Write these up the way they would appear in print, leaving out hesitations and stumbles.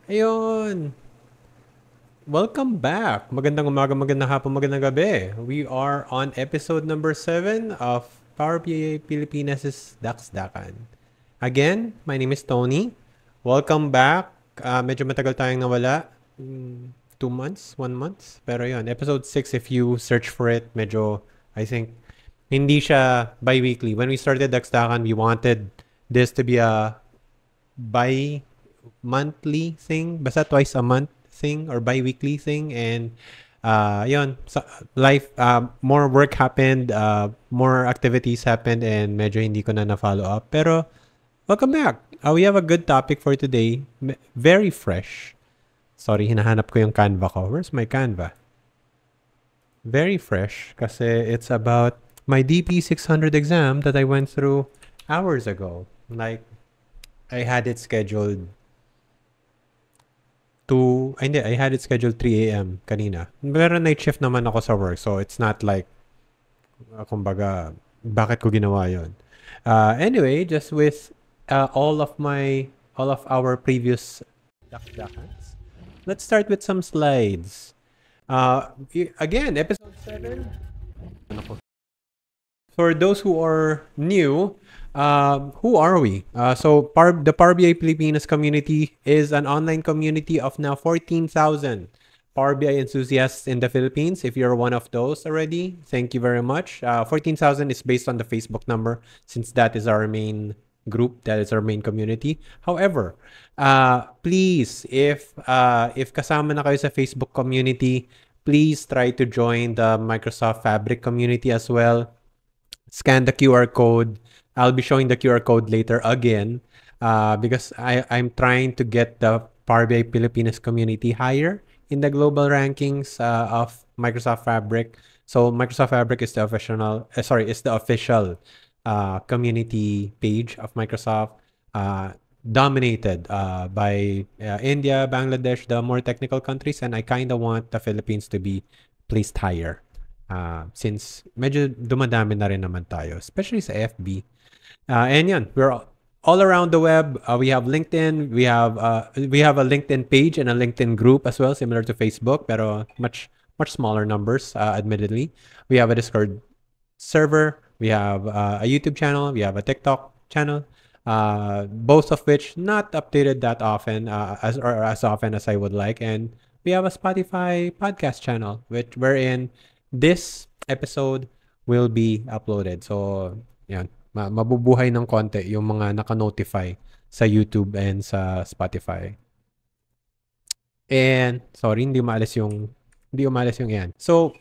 Ayun! Welcome back! Magandang umaga, magandang hapon, magandang gabi. We are on episode number 7 of Power BA Pilipinas' Daksdakan. Again, my name is Tony. Welcome back. Medyo matagal tayong nawala. 2 months, 1 month. Pero yun, episode 6, if you search for it, medyo, I think, hindi siya bi-weekly. When we started Daksdakan, we wanted this to be a bi-monthly thing, basta twice a month thing or bi-weekly thing. And yun, life, more work happened, more activities happened, and medyo hindi ko na follow up. Pero welcome back. We have a good topic for today. Very fresh. Sorry, hinahanap ko yung Canva ko. Where's my Canva? Very fresh kasi it's about my DP 600 exam that I went through hours ago. Like, I had it scheduled I had it scheduled 3 a.m. kanina. Pero night shift naman ako sa work, so it's not like, kumbaga, bakit ko ginawa yun? Anyway, just with all of our previous dakdakans, let's start with some slides. Again, episode 7. For those who are new, who are we? The Power BI Pilipinas community is an online community of now 14,000 Power BI enthusiasts in the Philippines. If you're one of those already, thank you very much. 14,000 is based on the Facebook number, since that is our main group, that is our main community. However, please, if kasama na kayo sa Facebook community, please try to join the Microsoft Fabric community as well. Scan the QR code. I'll be showing the QR code later again because I'm trying to get the Power BI Pilipinas community higher in the global rankings of Microsoft Fabric. So Microsoft Fabric is the official community page of Microsoft, dominated by India, Bangladesh, the more technical countries, and I kind of want the Philippines to be placed higher. Since medyo dumadami na rin naman tayo, especially sa FB. And yun, we're all around the web. We have LinkedIn. We have a LinkedIn page and a LinkedIn group as well, similar to Facebook, pero much smaller numbers, admittedly. We have a Discord server. We have a YouTube channel. We have a TikTok channel. Both of which not updated that often, as often as I would like. And we have a Spotify podcast channel, wherein this episode will be uploaded. So, yan. Mabubuhay ng konti yung mga naka-notify sa YouTube and sa Spotify. And, sorry, hindi umalis yung yan. So,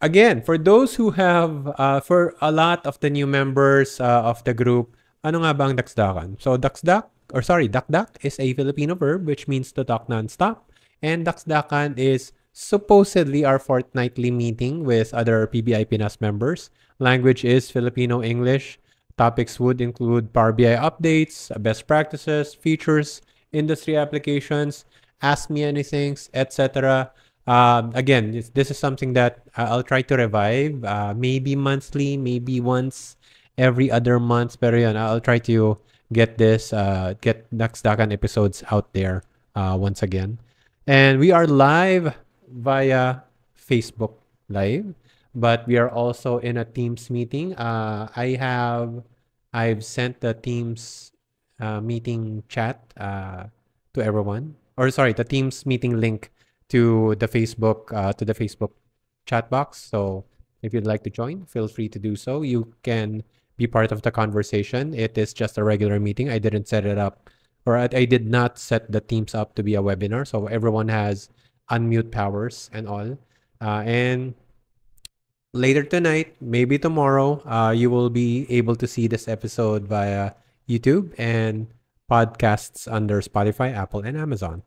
again, for those who have, for a lot of the new members of the group, ano nga ba ang daksdakan? So, dakdak is a Filipino verb which means to talk non-stop. And daksdakan is supposedly our fortnightly meeting with other PBI Pinas members. Language is Filipino English. Topics would include Power BI updates, best practices, features, industry applications, ask me anything, etc. Again, this is something that I'll try to revive. Maybe monthly, maybe once every other month. Pero yun, I'll try to get Daksdakan episodes out there once again. And we are live via Facebook Live, but we are also in a Teams meeting. I've sent the Teams meeting chat to everyone, or sorry, the Teams meeting link to the Facebook chat box. So if you'd like to join, feel free to do so. You can be part of the conversation. It is just a regular meeting. I didn't set it up, or I did not set the Teams up to be a webinar. So everyone has unmute powers and all. And later tonight, maybe tomorrow, you will be able to see this episode via YouTube and podcasts under Spotify, Apple, and Amazon.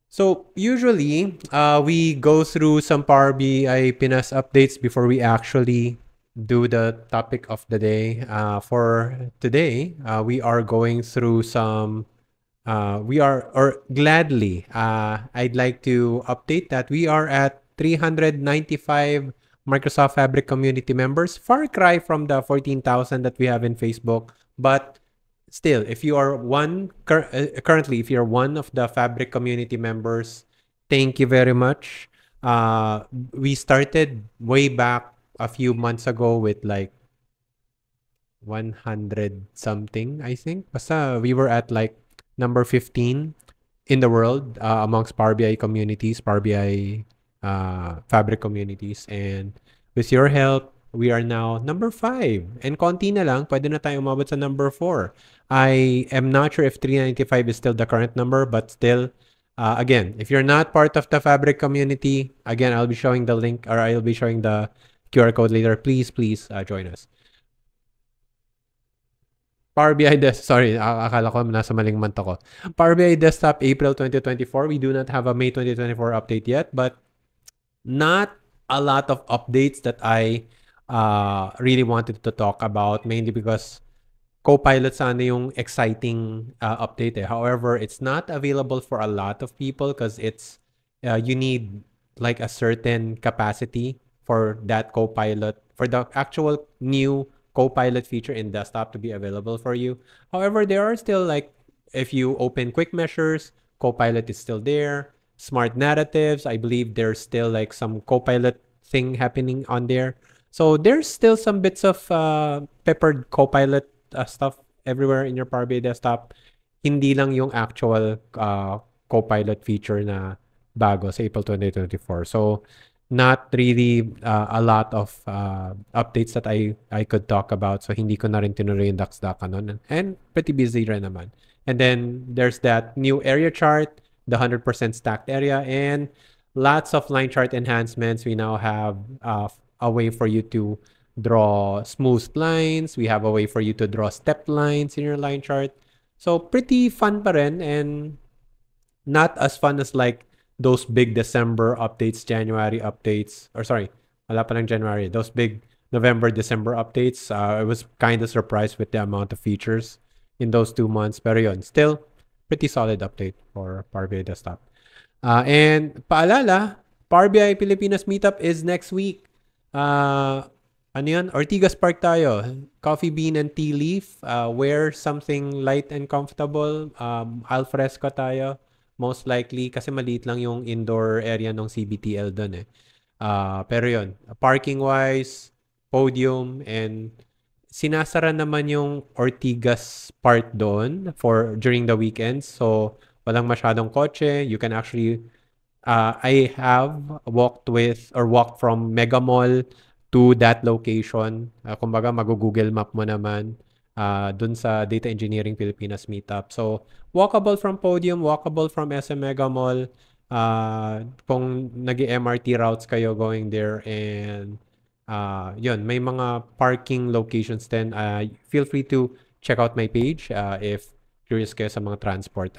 So usually, we go through some Power BI Pinas updates before we actually do the topic of the day. For today, we are going through some gladly, I'd like to update that we are at 395 Microsoft Fabric community members. Far cry from the 14,000 that we have in Facebook, but still, if you are currently, if you're one of the Fabric community members, thank you very much. We started way back a few months ago with like 100 something, I think. Basta we were at like number 15 in the world amongst Power BI communities, Power BI Fabric communities. And with your help, we are now number 5. And konti na lang, pwede na tayo umabot sa number 4. I am not sure if 395 is still the current number, but still, again, if you're not part of the Fabric community, again, I'll be showing the link or I'll be showing the QR code later. Please join us. Power BI sorry, akala ko nasa maling month ako. Power BI Desktop April 2024. We do not have a May 2024 update yet, but not a lot of updates that I really wanted to talk about, mainly because Copilot sana yung exciting update. However, it's not available for a lot of people because it's you need like a certain capacity for that Copilot, for the actual new Copilot feature in desktop to be available for you. However, there are still like, if you open quick measures, Copilot is still there. Smart narratives, I believe there's still like some Copilot thing happening on there. So there's still some bits of peppered Copilot stuff everywhere in your Power BI desktop. Hindi lang yung actual Copilot feature na bago sa April 2024. So not really a lot of updates that I could talk about. So hindi ko na rin tinuloy yung DAX-DACA nun. And pretty busy rin naman. And then there's that new area chart, the 100% stacked area, and lots of line chart enhancements. We now have a way for you to draw smooth lines. We have a way for you to draw step lines in your line chart. So pretty fun pa rin, and not as fun as like those big December updates, January updates, or sorry, wala pa lang January, those big November, December updates. I was kind of surprised with the amount of features in those 2 months. Pero yun, still pretty solid update for Power BI Desktop. And paalala, Power BI Pilipinas meetup is next week. Ano yun? Ortigas Park tayo. Coffee bean and tea leaf. Wear something light and comfortable. Al fresco tayo. Most likely, kasi maliit lang yung indoor area ng CBTL dun eh. Pero yun, parking-wise, podium, and sinasara naman yung Ortigas part doon for during the weekends. So, walang masyadong kotse. You can actually, I have walked from Mega Mall to that location. Kumbaga, mag-Google Map mo naman dun sa Data Engineering Pilipinas meetup. So, walkable from Podium, walkable from SM Mega Mall. Kung nag-MRT routes kayo going there, and yun, may mga parking locations din. Feel free to check out my page if curious kayo sa mga transport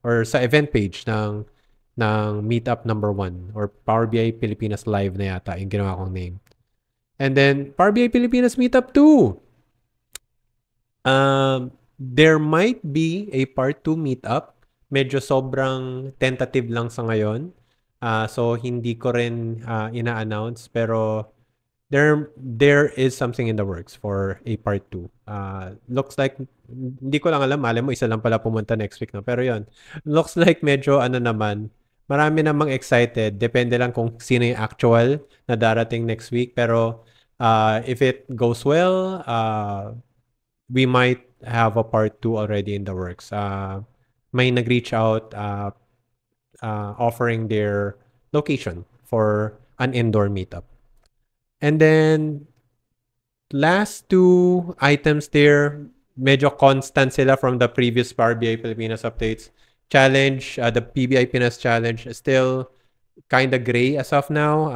or sa event page ng meetup number 1 or Power BI Pilipinas Live na yata yung ginawa kong name. And then Power BI Pilipinas meetup 2. There might be a part 2 meetup. Medyo sobrang tentative lang sa ngayon. So hindi ko rin ina-announce, pero there is something in the works for a part 2. Looks like, hindi ko lang alam, alam mo isa lang pala pumunta next week, no? Pero yon, looks like medyo naman, marami namang excited. Depende lang kung sino yung actual na darating next week. Pero if it goes well, we might have a part 2 already in the works. May nag-reach out offering their location for an indoor meetup. And then, last 2 items there, medyo constant sila from the previous Power BI Pilipinas updates. Challenge, the PBI Pinas Challenge is still kind of gray as of now.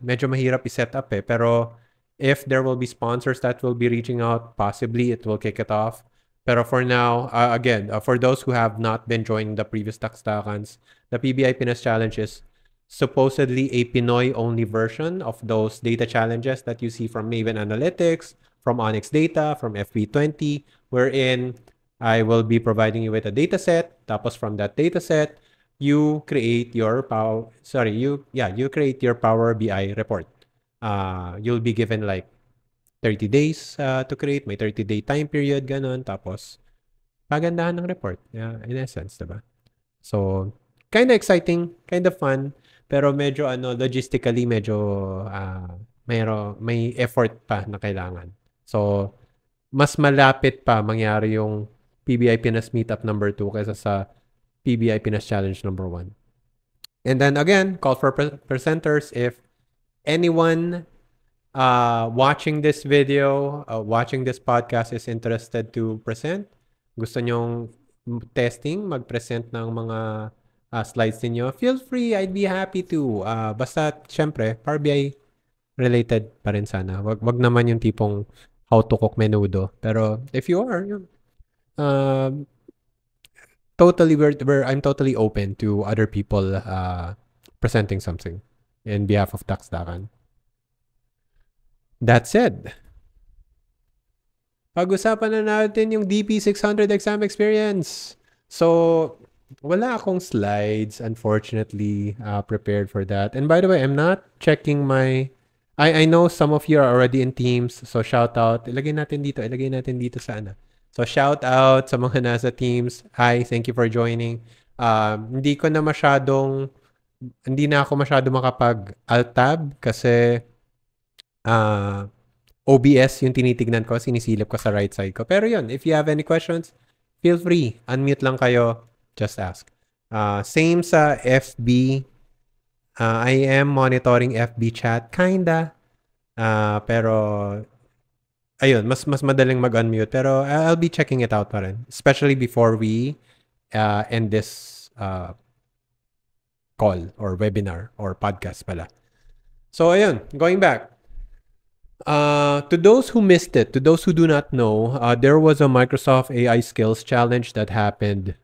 Medyo mahirap i-set up eh. Pero if there will be sponsors that will be reaching out, possibly it will kick it off. Pero for now, again, for those who have not been joining the previous Tax-Takans, the PBI Pinas Challenge is supposedly a Pinoy-only version of those data challenges that you see from Maven Analytics, from Onyx Data, from FP20, wherein I will be providing you with a data set. Tapos from that data set, you create your you create your Power BI report. You'll be given like 30 days to create. May 30-day time period, ganun. Tapos kagandahan ng report. Yeah, in essence, diba? So, kind of exciting, kind of fun, pero medyo logistically medyo may effort pa na kailangan. So, mas malapit pa mangyari yung PBI Pinas Meetup number 2 kaysa sa PBI Pinas Challenge number 1. And then again, call for presenters. If anyone watching this video, watching this podcast is interested to present, gusto nyong testing, mag-present ng mga slides ninyo, feel free. I'd be happy to. Basta, syempre, Power BI related pa rin sana. Wag naman yung tipong how to cook menudo. Pero if you are, totally, I'm totally open to other people presenting something in behalf of Taxdakan. That said, pag-usapan na natin yung DP600 exam experience. So, wala akong slides, unfortunately, prepared for that. And by the way, I'm not checking my... I know some of you are already in Teams, so shout out. Ilagay natin dito sana. So, shout out sa mga nasa Teams. Hi, thank you for joining. Hindi na ako masyado makapag-alt-tab kasi OBS yung tinitignan ko, sinisilip ko sa right side ko. Pero yun, if you have any questions, feel free. Unmute lang kayo. Just ask. Same sa FB. I am monitoring FB chat. Kinda. Pero, ayun, mas madaling mag-unmute. Pero I'll be checking it out pa rin. Especially before we end this call or webinar or podcast pala. So, ayun, going back. To those who missed it, to those who do not know, there was a Microsoft AI Skills Challenge that happened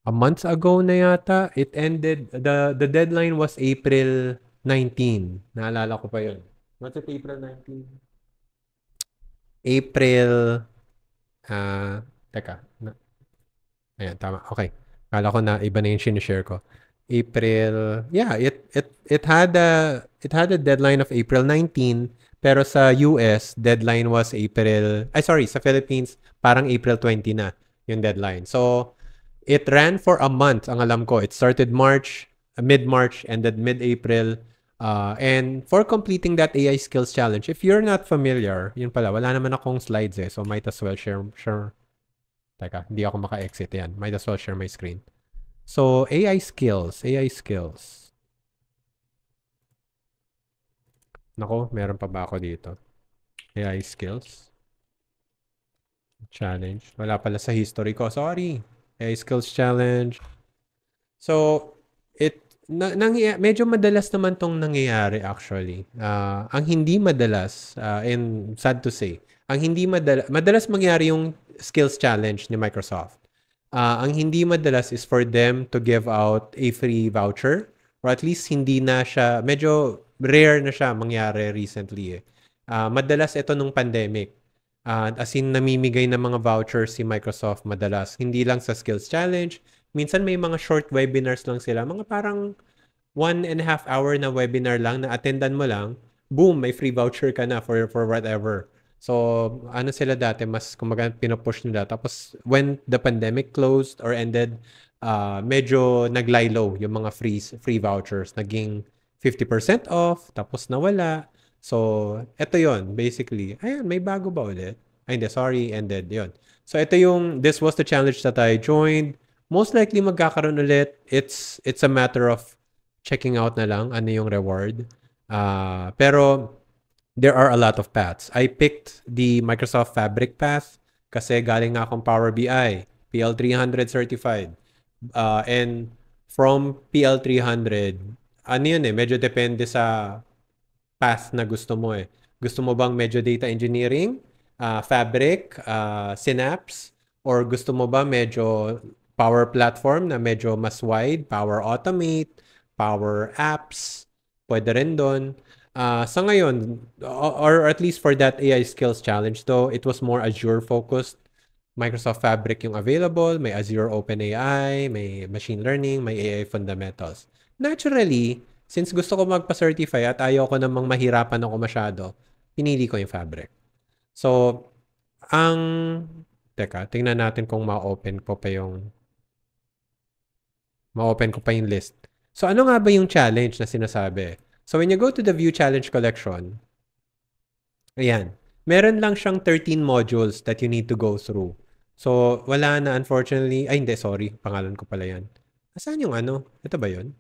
a month ago na yata. It ended, the deadline was April 19. Naalala ko pa yun. What's it, April 19? April, teka. Ayan, tama. Okay. Kala ko na iba na yung sinishare ko. April, yeah, it had a deadline of April 19. Pero sa US, deadline was sa Philippines, parang April 20 na yung deadline. So, it ran for a month, ang alam ko. It started mid-March, ended mid-April. And for completing that AI Skills Challenge, if you're not familiar, yun pala, wala naman akong slides so might as well share. Teka, hindi ako maka-exit yan. Might as well share my screen. So, AI Skills. Nako, meron pa ba ako dito? AI Skills Challenge. Wala pala sa history ko. Sorry. AI Skills Challenge. So, medyo madalas naman tong nangyayari actually. Ang hindi madalas, and sad to say, madalas mangyari yung Skills Challenge ni Microsoft. Ang hindi madalas is for them to give out a free voucher, or at least hindi na siya, medyo rare na siya mangyari recently. Madalas ito nung pandemic. As in, namimigay ng mga vouchers si Microsoft madalas. Hindi lang sa Skills Challenge. Minsan may mga short webinars lang sila. Mga parang 1.5 hour na webinar lang na attendan mo lang. Boom, may free voucher ka na for whatever. So, ano sila dati, mas kumaga pinopush nila. Tapos, when the pandemic closed or ended, medyo nag-lie low yung mga free vouchers. Naging 50% off, tapos nawala. So, ito yon basically. Ayan, may bago ba ulit? Ay, hindi, sorry, ended. Yon. So, this was the challenge that I joined. Most likely, magkakaroon ulit. It's a matter of checking out na lang ano yung reward. Pero, there are a lot of paths. I picked the Microsoft Fabric path kasi galing nga akong Power BI, PL300 certified. And from PL300, ano yun medyo depende sa path na gusto mo Gusto mo bang medyo data engineering, Fabric, Synapse, or gusto mo ba medyo Power Platform na medyo mas wide, Power Automate, Power Apps, pwede rin doon. Sa ngayon, or at least for that AI Skills Challenge though, it was more Azure focused. Microsoft Fabric yung available, may Azure OpenAI, may machine learning, may AI fundamentals. Naturally, since gusto ko magpa-certify at ayaw ko namang mahirapan ako masyado, pinili ko yung Fabric. So, ang Teka, tingnan natin kung ma-open ko pa yung list. So, ano nga ba yung challenge na sinasabi? So, when you go to the View Challenge Collection, ayan, meron lang siyang 13 modules that you need to go through. So, wala na unfortunately. Ay, hindi, sorry. Pangalan ko pala yan. Saan yung ano? Ito ba yun?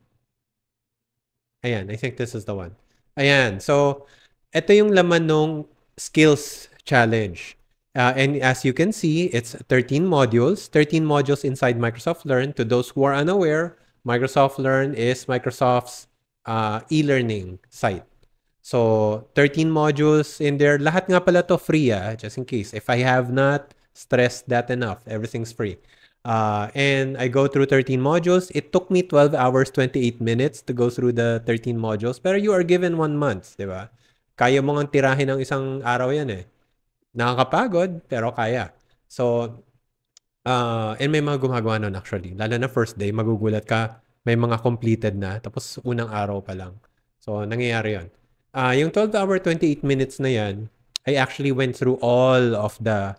Ayan, I think this is the one. Ayan, so, ito yung laman ng skills challenge. And as you can see, it's 13 modules. 13 modules inside Microsoft Learn. To those who are unaware, Microsoft Learn is Microsoft's e-learning site. So, 13 modules in there. Lahat nga pala to free, just in case. If I have not stressed that enough, everything's free. And I go through 13 modules. It took me 12 hours, 28 minutes to go through the 13 modules. Pero you are given 1 month, di ba? Kaya mo nga tirahin ng isang araw yan eh. Nakakapagod, pero kaya. So, and may mga gumagawa nun actually. Lalo na first day, magugulat ka, may mga completed na, tapos unang araw pa lang. So, nangyayari yun. Yung 12 hour, 28 minutes na yan, I actually went through all of the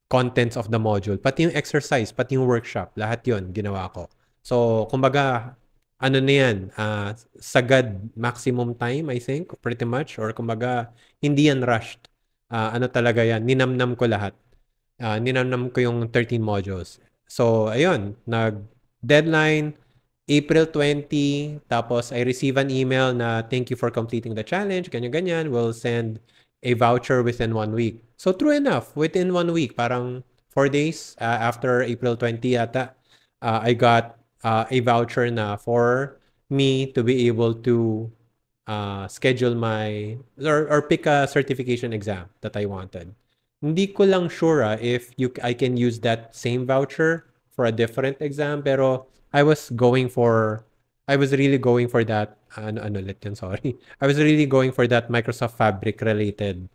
contents of the module. Pati yung exercise, pati yung workshop, lahat yon ginawa ko. So, kumbaga, ano na yan, sagad maximum time, I think, pretty much. Or kumbaga, hindi yan rushed. Ano talaga yan, ninamnam ko lahat. Ninamnam ko yung 13 modules. So, ayun, nag-deadline, April 20, tapos I receive an email na thank you for completing the challenge, ganyan-ganyan, we'll send a voucher within 1 week. So, true enough, within 1 week, parang 4 days after April 20 yata, I got a voucher na for me to be able to schedule my, or pick a certification exam that I wanted. Hindi ko lang sure if I can use that same voucher for a different exam, pero I was really going for that, ano ulit yun, sorry. I was really going for that Microsoft Fabric related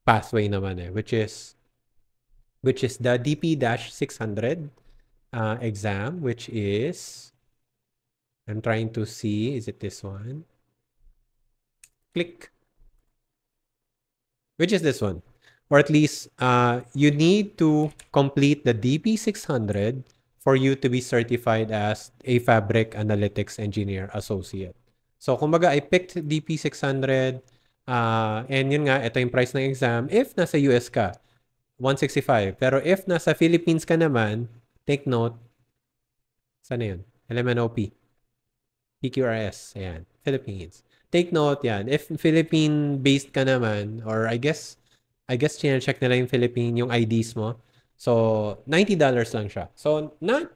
pathway naman which is the DP-600 exam, which is, I'm trying to see, is it this one? Click. Which is this one. Or at least you need to complete the DP-600 for you to be certified as a Fabric Analytics Engineer Associate. So, kumbaga, I picked DP600 and yun nga, ito yung price ng exam. If nasa US ka, 165. Pero if nasa Philippines ka naman, take note, sana yun? LMNOP. PQRS. Ayan. Philippines. Take note yan. If Philippine-based ka naman, or I guess, check nila yung Philippine, yung IDs mo. So, $90 lang siya. So, not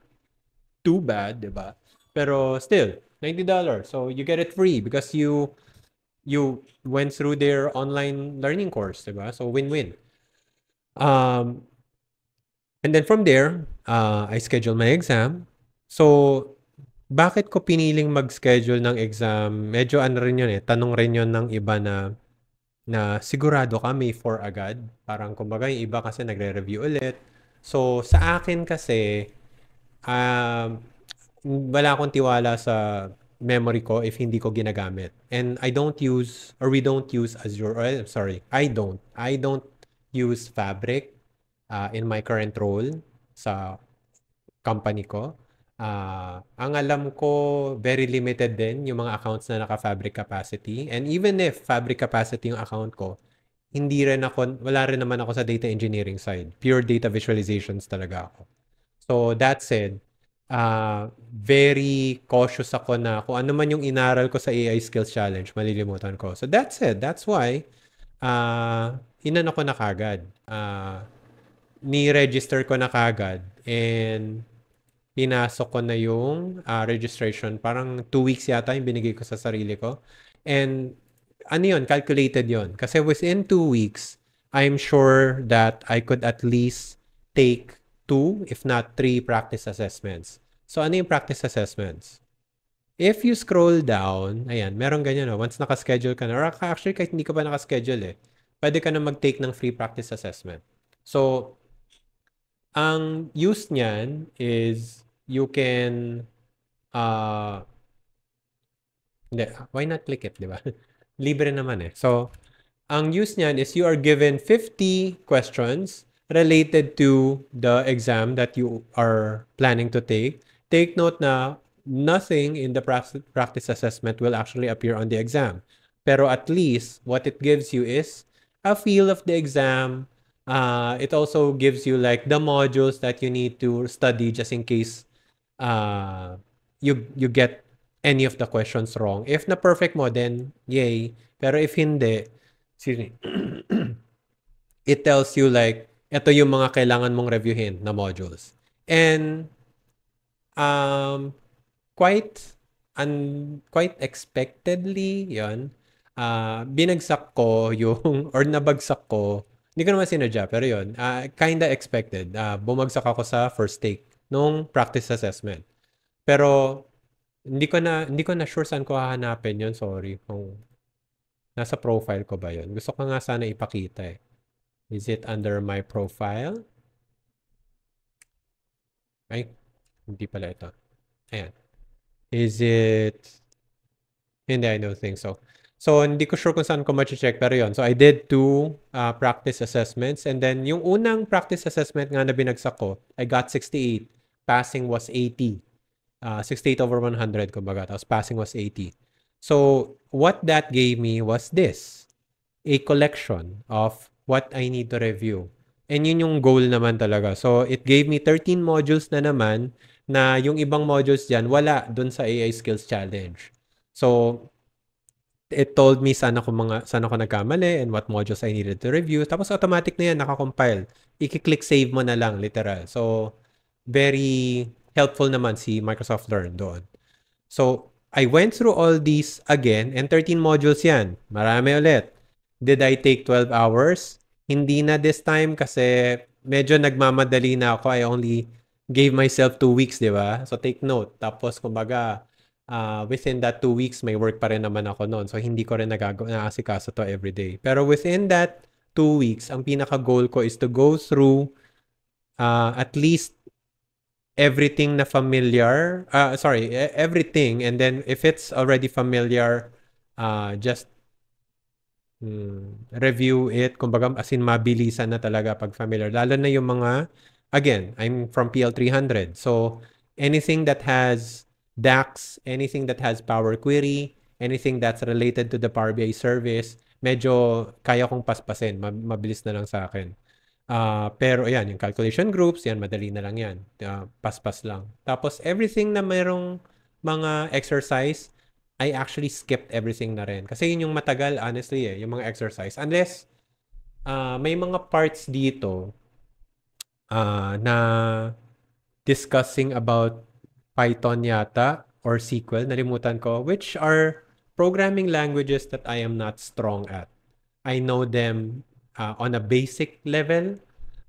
too bad, di ba? Pero still, $90. So, you get it free because you went through their online learning course, di ba? So, win-win. And then from there, I schedule my exam. So, bakit ko piniling mag-schedule ng exam? Medyo ano rin yun tanong rin yun ng iba na sigurado ka May 4 agad. Parang kumbaga yung iba kasi nagre-review ulit. So, sa akin kasi, wala akong tiwala sa memory ko if hindi ko ginagamit. And I don't use, or we don't use Azure, I don't use Fabric in my current role sa company ko. Ang alam ko, very limited din yung mga accounts na naka-Fabric Capacity. And even if Fabric Capacity yung account ko, wala rin naman ako sa data engineering side. Pure data visualizations talaga ako. So that said, very cautious ako na kung ano man yung inaral ko sa AI Skills Challenge, malilimutan ko. So that said, that's why, inano ko na kagad. Ni-register ko na kagad. And pinasok ko na yung registration. Parang 2 weeks yata yung binigay ko sa sarili ko. And ano yun, calculated yun. Kasi within 2 weeks, I'm sure that I could at least take 2, if not 3 practice assessments. So ano yung practice assessments? If you scroll down, ayan, meron ganyan once naka-schedule ka na, or actually kahit hindi ka pa naka-schedule pwede ka na mag-take ng free practice assessment. So, ang use niyan is you can why not click it, di ba? Libre naman So, ang use niyan is you are given 50 questions related to the exam that you are planning to take note na nothing in the practice assessment will actually appear on the exam. Pero at least what it gives you is a feel of the exam. It also gives you like the modules that you need to study just in case you get any of the questions wrong. If na perfect mo, then yay. Pero if hindi, excuse me, it tells you like, ito yung mga kailangan mong reviewin na modules. And quite expectedly, yon binagsak ko yung, or nabagsak ko, hindi ko naman sinadya, pero yun, kinda expected. Bumagsak ako sa first take nung practice assessment. Pero, hindi ko na sure saan ko hahanapin yun. Sorry. Kung nasa profile ko ba yun? Gusto ko nga sana ipakita eh. Is it under my profile? Ay, hindi pala ito. Ayan. Is it... Hindi, I don't think so. So, hindi ko sure kung saan ko ma-check, pero yun. So, I did 2 practice assessments. And then, yung unang practice assessment nga na binagsak ko, I got 68. Passing was 80. 68 over 100, kumbaga. Tapos passing was 80. So, what that gave me was this. A collection of what I need to review. And yun yung goal naman talaga. So, it gave me 13 modules na naman na yung ibang modules dyan, wala dun sa AI Skills Challenge. So, it told me saan ako nagkamali and what modules I needed to review. Tapos automatic na yan, nakakompile. I-click save mo na lang, literal. So, very helpful naman si Microsoft Learn doon. So, I went through all these again and 13 modules yan. Marami ulit. Did I take 12 hours? Hindi na this time kasi medyo nagmamadali na ako. I only gave myself 2 weeks, di ba? So, take note. Tapos, kumbaga, within that 2 weeks, may work pa rin naman ako noon. So, hindi ko rin naasikaso to everyday. Pero within that 2 weeks, ang pinaka-goal ko is to go through at least everything na familiar. Everything. And then, if it's already familiar, just review it. Kumbaga, as in, mabilisan na talaga pag familiar. Lalo na yung mga, again, I'm from PL300. So, anything that has DAX, anything that has Power Query, anything that's related to the Power BI service, medyo kaya kong paspasin. Mabilis na lang sa akin. Pero yan, yung calculation groups, yan, madali na lang yan. Paspas lang. Tapos, everything na mayroong mga exercise, I actually skipped everything na rin. Kasi yun yung matagal, honestly, yung mga exercise. Unless, may mga parts dito na discussing about Python yata or SQL, nalimutan ko, which are programming languages that I am not strong at. I know them on a basic level.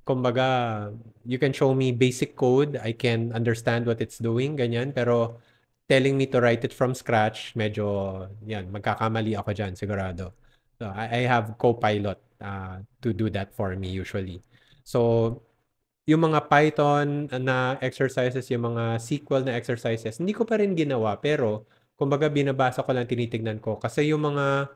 Kumbaga, you can show me basic code, I can understand what it's doing, ganyan. Pero telling me to write it from scratch, medyo, yan, magkakamali ako dyan, sigurado. So, I have Copilot to do that for me usually. So, yung mga Python na exercises, yung mga SQL na exercises, hindi ko pa rin ginawa. Pero, kumbaga, binabasa ko lang, tinitignan ko. Kasi yung mga,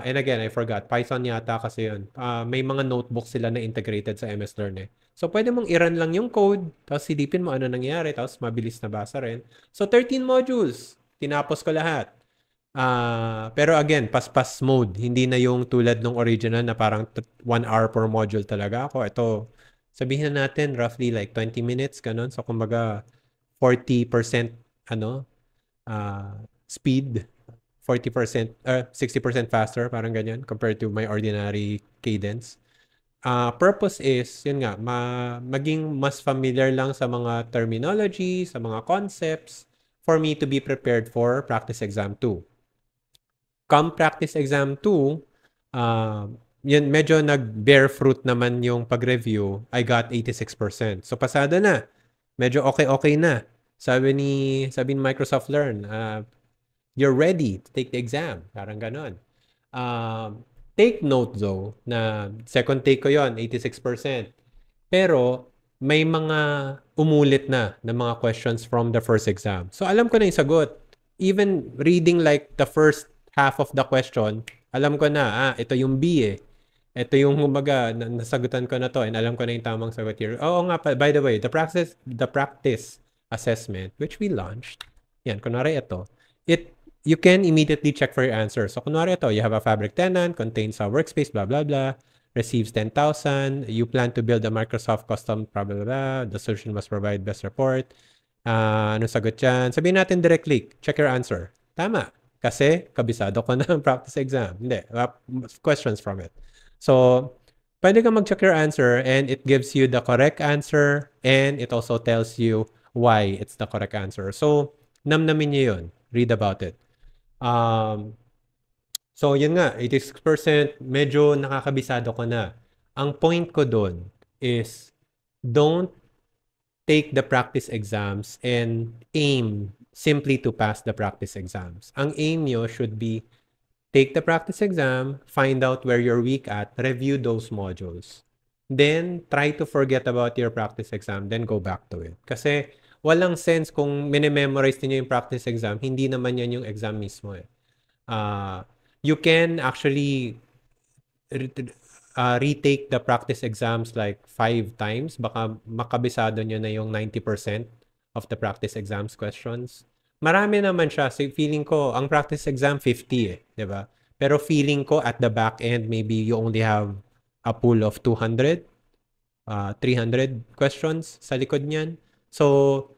and again, I forgot, Python yata kasi yun. May mga notebooks sila na integrated sa MS Learn eh. So, pwede mong i-run lang yung code, tapos silipin mo ano nangyari, tapos mabilis na basa rin. So, 13 modules. Tinapos ko lahat. Pero again, paspas mode. Hindi na yung tulad ng original na parang 1 hour per module talaga ako. Ito, sabihin natin, roughly like 20 minutes, ganun. So, kumbaga, 40% speed, 40%, 60% faster, parang ganyan, compared to my ordinary cadence. Purpose is, yun nga, maging mas familiar lang sa mga terminology, sa mga concepts, for me to be prepared for practice exam 2. Come practice exam 2, yun, medyo nag-bear fruit naman yung pag-review. I got 86%. So, pasada na. Medyo okay na. Sabi ni Microsoft Learn, you're ready to take the exam. Parang ganon. Take note though, na second take ko yon 86%. Pero, may mga umulit na mga questions from the first exam. So, alam ko na yung sagot. Even reading like the first half of the question, alam ko na, ito yung B eh. Ito yung kumbaga nasagutan ko na to and alam ko na yung tamang sagot here. Oo nga pa, by the way, the practice assessment which we launched. Yan, kunwari ito. You can immediately check for your answer. So kunwari ito, you have a fabric tenant, contains a workspace, blah blah blah, receives 10,000, you plan to build a Microsoft custom blah blah blah, the solution must provide best report. Anong sagot dyan? Sabihin natin direct click, check your answer. Tama. Kasi kabisado ko na ang practice exam. Hindi, questions from it. So, pwede ka mag-check your answer and it gives you the correct answer and it also tells you why it's the correct answer. So, namnamin niyo yun. Read about it. So, yun nga, 86%, medyo nakakabisado ko na. Ang point ko doon is, don't take the practice exams and aim simply to pass the practice exams. Ang aim nyo should be take the practice exam, find out where you're weak at, review those modules. Then, try to forget about your practice exam, then go back to it. Kasi, walang sense kung minememorize niyo yung practice exam, hindi naman yan yung exam mismo eh. You can actually retake the practice exams like 5 times. Baka makabisado nyo na yung 90% of the practice exams questions. Marami naman siya. So feeling ko, ang practice exam 50 eh. Diba? Pero feeling ko at the back end, maybe you only have a pool of 200, 300 questions sa likod niyan. So,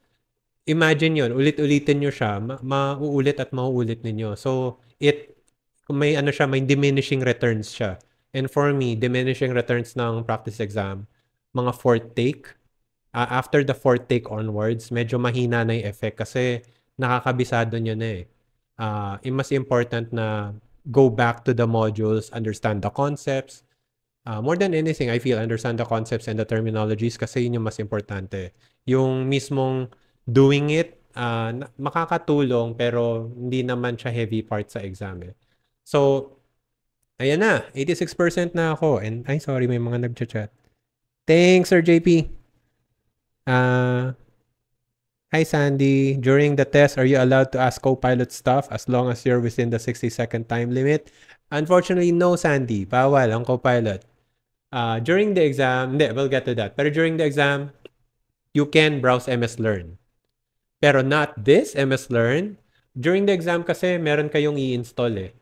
imagine yun, ulit-ulitin nyo siya, mauulit at mauulit ninyo. So, may ano siya, may diminishing returns siya. And for me, diminishing returns ng practice exam, mga fourth take, after the fourth take onwards, medyo mahina na yung effect kasi nakakabisado nyo na eh. Mas important na go back to the modules, understand the concepts. More than anything, I feel understand the concepts and the terminologies kasi yun yung mas importante. Yung mismong doing it, makakatulong pero hindi naman siya heavy part sa exam eh. So, ayan na, 86% na ako. And, ay sorry, may mga nag-chat. Thanks, Sir JP. Hi, Sandy. During the test, are you allowed to ask Copilot stuff as long as you're within the 60-second time limit? Unfortunately, no, Sandy. Bawal ang Copilot. During the exam, we'll get to that. Pero during the exam, you can browse MS Learn. Pero not this MS Learn. During the exam kasi, meron kayong i-install eh,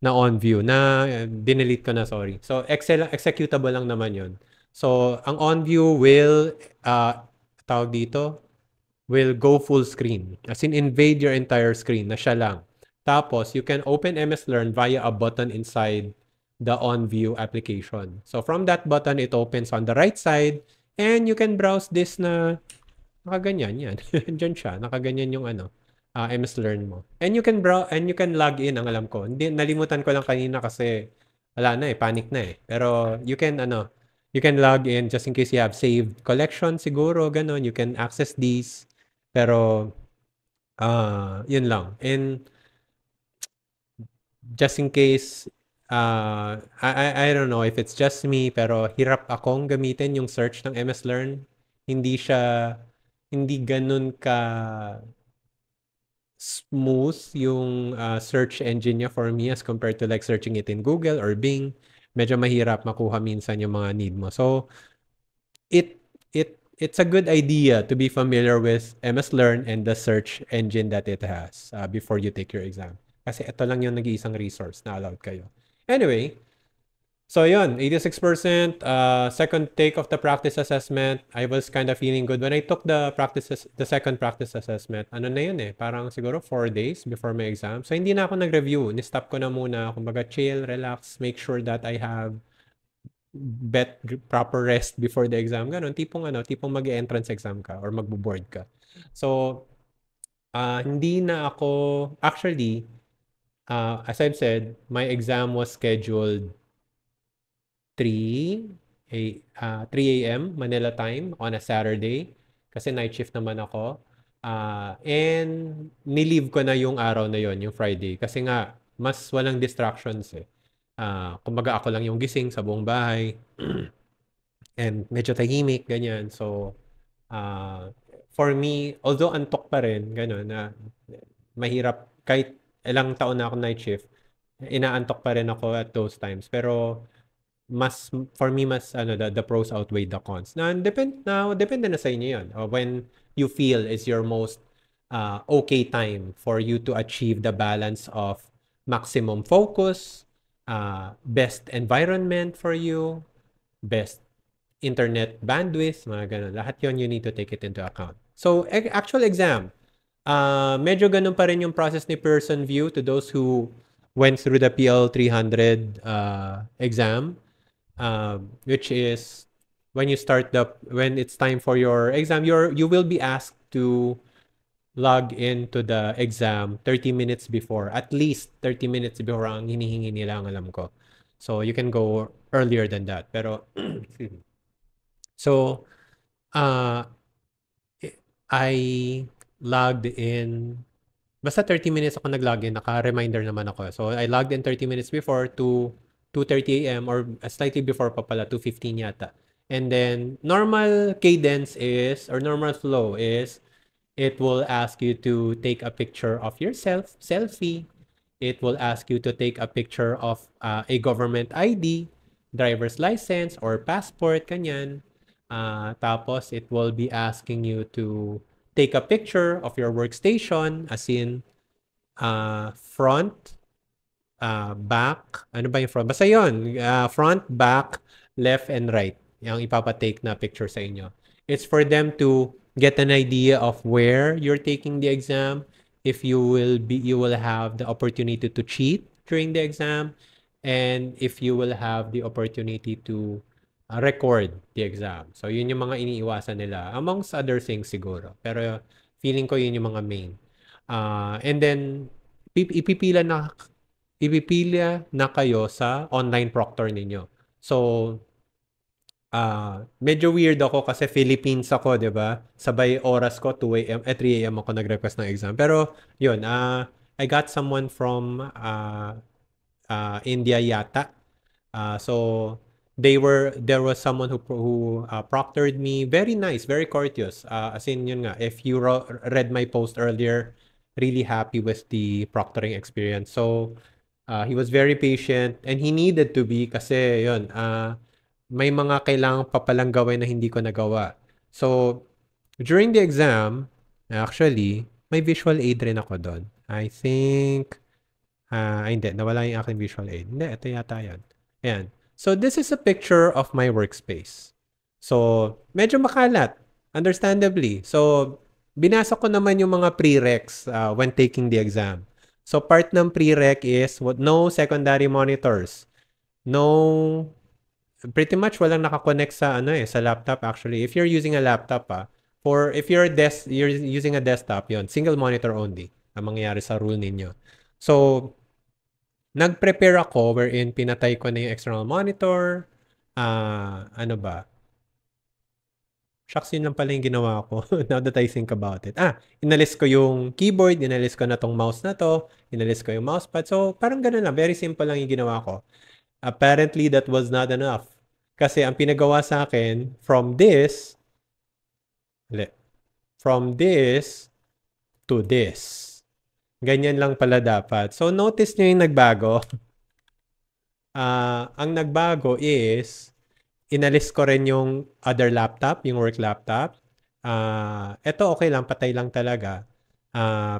na OnView, na dinelete ko na, sorry. So, executable lang naman yun. So, ang OnView will, tawag dito, will go full screen. As in, invade your entire screen, na siya lang. Tapos, you can open MS Learn via a button inside the OnView application. So, from that button, it opens on the right side, and you can browse this na nakaganyan yan. Diyan siya, nakaganyan yung MS Learn mo. And you can log in, ang alam ko. Hindi, nalimutan ko lang kanina kasi wala na eh, panic na eh. Pero you can log in just in case you have saved collection siguro, ganun. You can access these. Pero, yun lang. And just in case, I don't know if it's just me, pero hirap akong gamitin yung search ng MS Learn. Hindi ganun ka smooth yung search engine niya for me as compared to like searching it in Google or Bing. Medyo mahirap makuha minsan yung mga need mo. So, it's a good idea to be familiar with MS Learn and the search engine that it has before you take your exam. Kasi ito lang yung nag-iisang resource na allowed kayo. Anyway, so yun, 86%, second take of the practice assessment. I was kind of feeling good. When I took the second practice assessment, ano na yun eh, parang siguro 4 days before my exam. So hindi na ako nag-review. Ni-stop ko na muna. Kumbaga chill, relax, make sure that I have proper rest before the exam. Ganon, tipong mag-entrance exam ka or magbo-board ka. So, hindi na ako, actually, as I've said, my exam was scheduled 3 a.m. Manila time on a Saturday kasi night shift naman ako. And ni-leave ko na yung araw na yon, yung Friday. Kasi nga, mas walang distractions eh. Kumbaga ako lang yung gising sa buong bahay. And medyo tahimik, ganyan. So, for me, although antok pa rin, gano'n, na mahirap, kahit ilang taon na ako night shift, inaantok pa rin ako at those times. Pero, for me, the pros outweigh the cons. Depende na sa inyo yun. When you feel is your most okay time for you to achieve the balance of maximum focus, best environment for you, best internet bandwidth, mga ganun. Lahat yon you need to take it into account. So, actual exam, medyo ganun pa rin yung process ni Pearson VUE to those who went through the PL 300 exam, which is when it's time for your exam, you will be asked to log into the exam 30 minutes before. At least 30 minutes before ang hinihingi nila, ang alam ko. So, you can go earlier than that. Pero, so, I logged in, basta 30 minutes ako nag-login, naka-reminder naman ako. So, I logged in 30 minutes before to 2:30 a.m. or slightly before pa pala, 2:15 yata. And then, normal cadence is, or normal flow is, it will ask you to take a picture of yourself, selfie. It will ask you to take a picture of a government ID, driver's license, or passport, kanyan. Tapos, it will be asking you to take a picture of your workstation, as in front, back, ano ba yung front? Basta yun, front, back, left, and right. Yung ipapatake na picture sa inyo. It's for them to get an idea of where you're taking the exam, if you will have the opportunity to cheat during the exam, and if you will have the opportunity to record the exam. So, yun yung mga iniiwasan nila. Amongst other things siguro. Pero, feeling ko yun yung mga main. And then, ipipila na kayo sa online proctor ninyo. So, medyo weird ako kasi Philippines ako, 'di ba? Sabay oras ko 2 a.m. 3 a.m. ako nag-request ng exam. Pero, yun, I got someone from India yata. So, there was someone who proctored me. Very nice, very courteous. As in, yun nga, if you read my post earlier, really happy with the proctoring experience. So, he was very patient and he needed to be kasi yun, may mga kailangan pa palang gawin na hindi ko nagawa. So, during the exam, actually, may visual aid rin ako doon. I think, hindi, nawala yung aking visual aid. Hindi, ito yata yan. Ayan. So, this is a picture of my workspace. So, medyo makalat, understandably. So, binasa ko naman yung mga prereqs when taking the exam. So, part ng prereq is no secondary monitors. No, pretty much walang nakakonect sa sa laptop actually. If you're using a laptop if you're using a desktop, yon single monitor only ang mangyayari sa rule ninyo. So, nag-prepare ako wherein pinatay ko na yung external monitor. Ano ba? Shucks, yun lang pala yung ginawa ko now that I think about it. Inalis ko yung keyboard, inalis ko na tong mouse na to, inalis ko yung mousepad. So, parang ganun lang. Very simple lang yung ginawa ko. Apparently, that was not enough. Kasi ang pinagawa sa akin, from this to this. Ganyan lang pala dapat. So, notice nyo yung nagbago. Ang nagbago is, inalis ko rin yung other laptop, yung work laptop. Ito okay lang, patay lang talaga.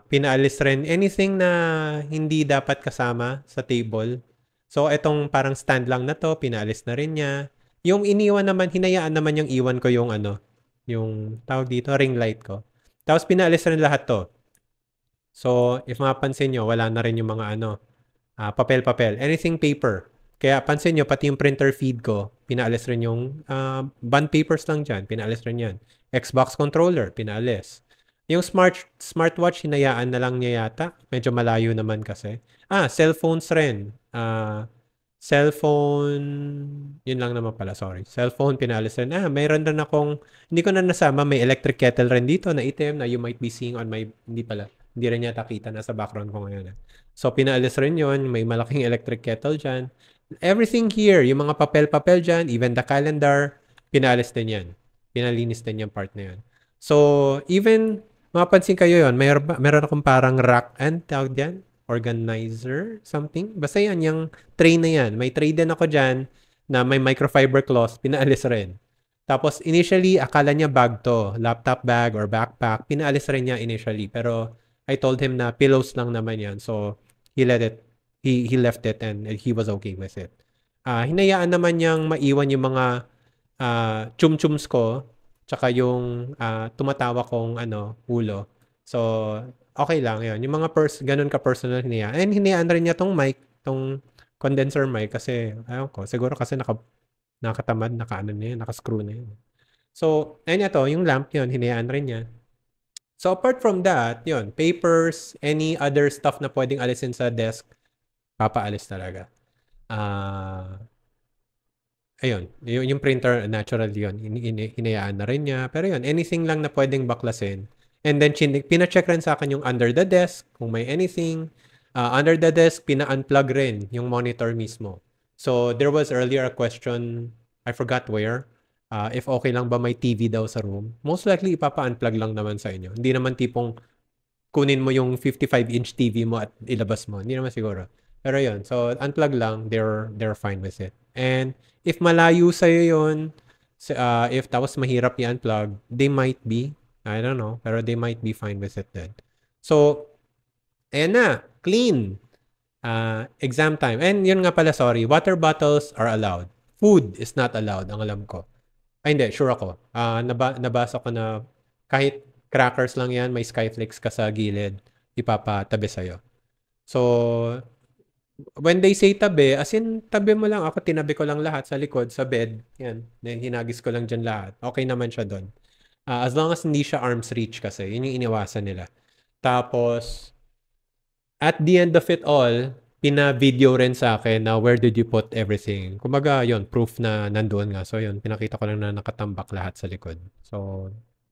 Pinaalis rin anything na hindi dapat kasama sa table. So, itong parang stand lang na to, pinaalis na rin niya. Yung iniwan naman, hinayaan naman yung iwan ko yung yung tawag dito, ring light ko. Tapos pinaalis rin lahat to. So, if mapansin nyo, wala na rin yung mga papel-papel. Anything paper. Kaya pansin nyo, pati yung printer feed ko, pinaalis rin yung bond papers lang dyan. Pinaalis rin yan. Xbox controller, pinaalis. Yung smartwatch, hinayaan na lang niya yata. Medyo malayo naman kasi. Cellphones rin. Cellphone, yun lang naman pala, sorry. Cellphone, pinaalis rin. Mayroon rin akong, hindi ko na nasama, may electric kettle rin dito na item na you might be seeing on my, hindi rin yata kita, nasa background ko ngayon. So, pinaalis rin yun. May malaking electric kettle dyan. Everything here, yung mga papel-papel dyan, even the calendar, pinaalis din yan. Pinalinis din yung part na yun. So, even, mapansin kayo yun, meron akong parang rack and tawag dyan, organizer, something. Basta yan, yung tray na yan. May tray din ako dyan na may microfiber cloth, pinaalis rin. Tapos initially, akala niya bag to, laptop bag or backpack. Pinaalis rin niya initially. Pero I told him na pillows lang naman yan. So he let it, he left it and he was okay with it. Hinayaan naman niyang maiwan yung mga chum-chums ko, tsaka yung tumatawa kong ulo. So okay lang yun. Yung mga ganun ka-personal hinayaan. And hinayaan rin niya tong mic, tong condenser mic kasi, ayun ko, siguro kasi nakatamad, naka-screw na yun. So, ayun ito, yung lamp yun, hinayaan rin niya. So, apart from that, yun, papers, any other stuff na pwedeng alisin sa desk, papaalis talaga. Ayun, yung printer, natural yun, hinayaan na rin niya. Pero yun, anything lang na pwedeng baklasin. And then, pina-check rin sa akin yung under the desk, kung may anything. Under the desk, pina-unplug rin yung monitor mismo. So, there was earlier a question, I forgot where, if okay lang ba may TV daw sa room. Most likely, ipapa-unplug lang naman sa inyo. Hindi naman tipong kunin mo yung 55-inch TV mo at ilabas mo. Hindi naman siguro. Pero yun, so unplug lang, they're fine with it. And if malayo sa'yo yun, if tapos mahirap i-unplug, they might be, I don't know, pero they might be fine with it then. So, ayan na, clean. Exam time. And yun nga pala, sorry, water bottles are allowed. Food is not allowed, ang alam ko. Ay, hindi, sure ako. Nabasa ko na kahit crackers lang yan, may Skyflakes ka sa gilid, ipapatabi sa'yo. So, when they say tabi, as in, tabi mo lang. Ako, tinabi ko lang lahat sa likod, sa bed. Yan, hinagis ko lang dyan lahat. Okay naman siya doon. As long as hindi siya arm's reach kasi, yun yung iniwasan nila. Tapos, at the end of it all, pina-video rin sa akin na where did you put everything. Kumbaga, yun, proof na nandoon nga. So, yun, pinakita ko lang na nakatambak lahat sa likod. So,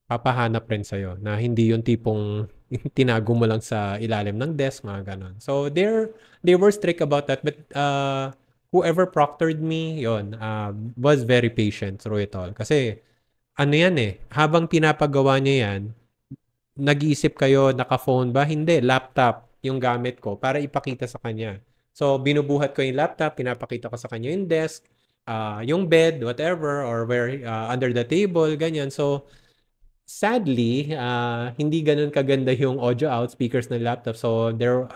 papahanap rin sa'yo na hindi yung tipong tinago mo lang sa ilalim ng desk, mga ganon. So, they were strict about that. But whoever proctored me, yun, was very patient through it all. Kasi, ano yan habang pinapagawa niya yan, nag-iisip kayo, naka-phone ba? Hindi, laptop yung gamit ko para ipakita sa kanya. So, binubuhat ko yung laptop, pinapakita ko sa kanya yung desk, yung bed, whatever, or where under the table, ganyan. So, sadly, hindi ganun kaganda yung audio out speakers ng laptop. So, there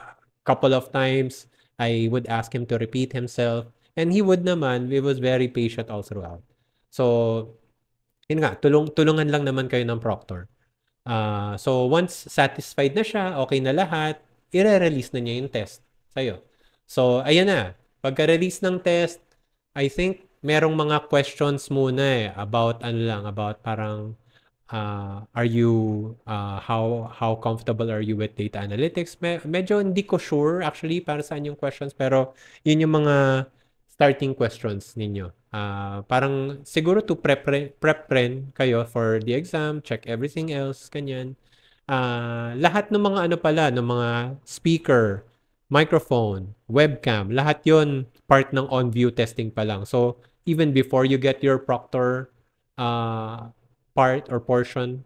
couple of times, I would ask him to repeat himself. And he would naman, he was very patient all throughout. So, yun nga, tulungan lang naman kayo ng proctor. So, once satisfied na siya, okay na lahat, i-release na niya yung test sa'yo. So, ayan na. Pagka-release ng test, I think merong mga questions muna about about parang are you how comfortable are you with data analytics? Medyo hindi ko sure actually para saan yung questions, pero yun yung mga starting questions ninyo. Parang siguro to prep rin kayo for the exam, check everything else, kanyan. Lahat ng mga ng mga speaker, microphone, webcam, lahat yon part ng on-view testing pa lang. So, even before you get your proctor part or portion,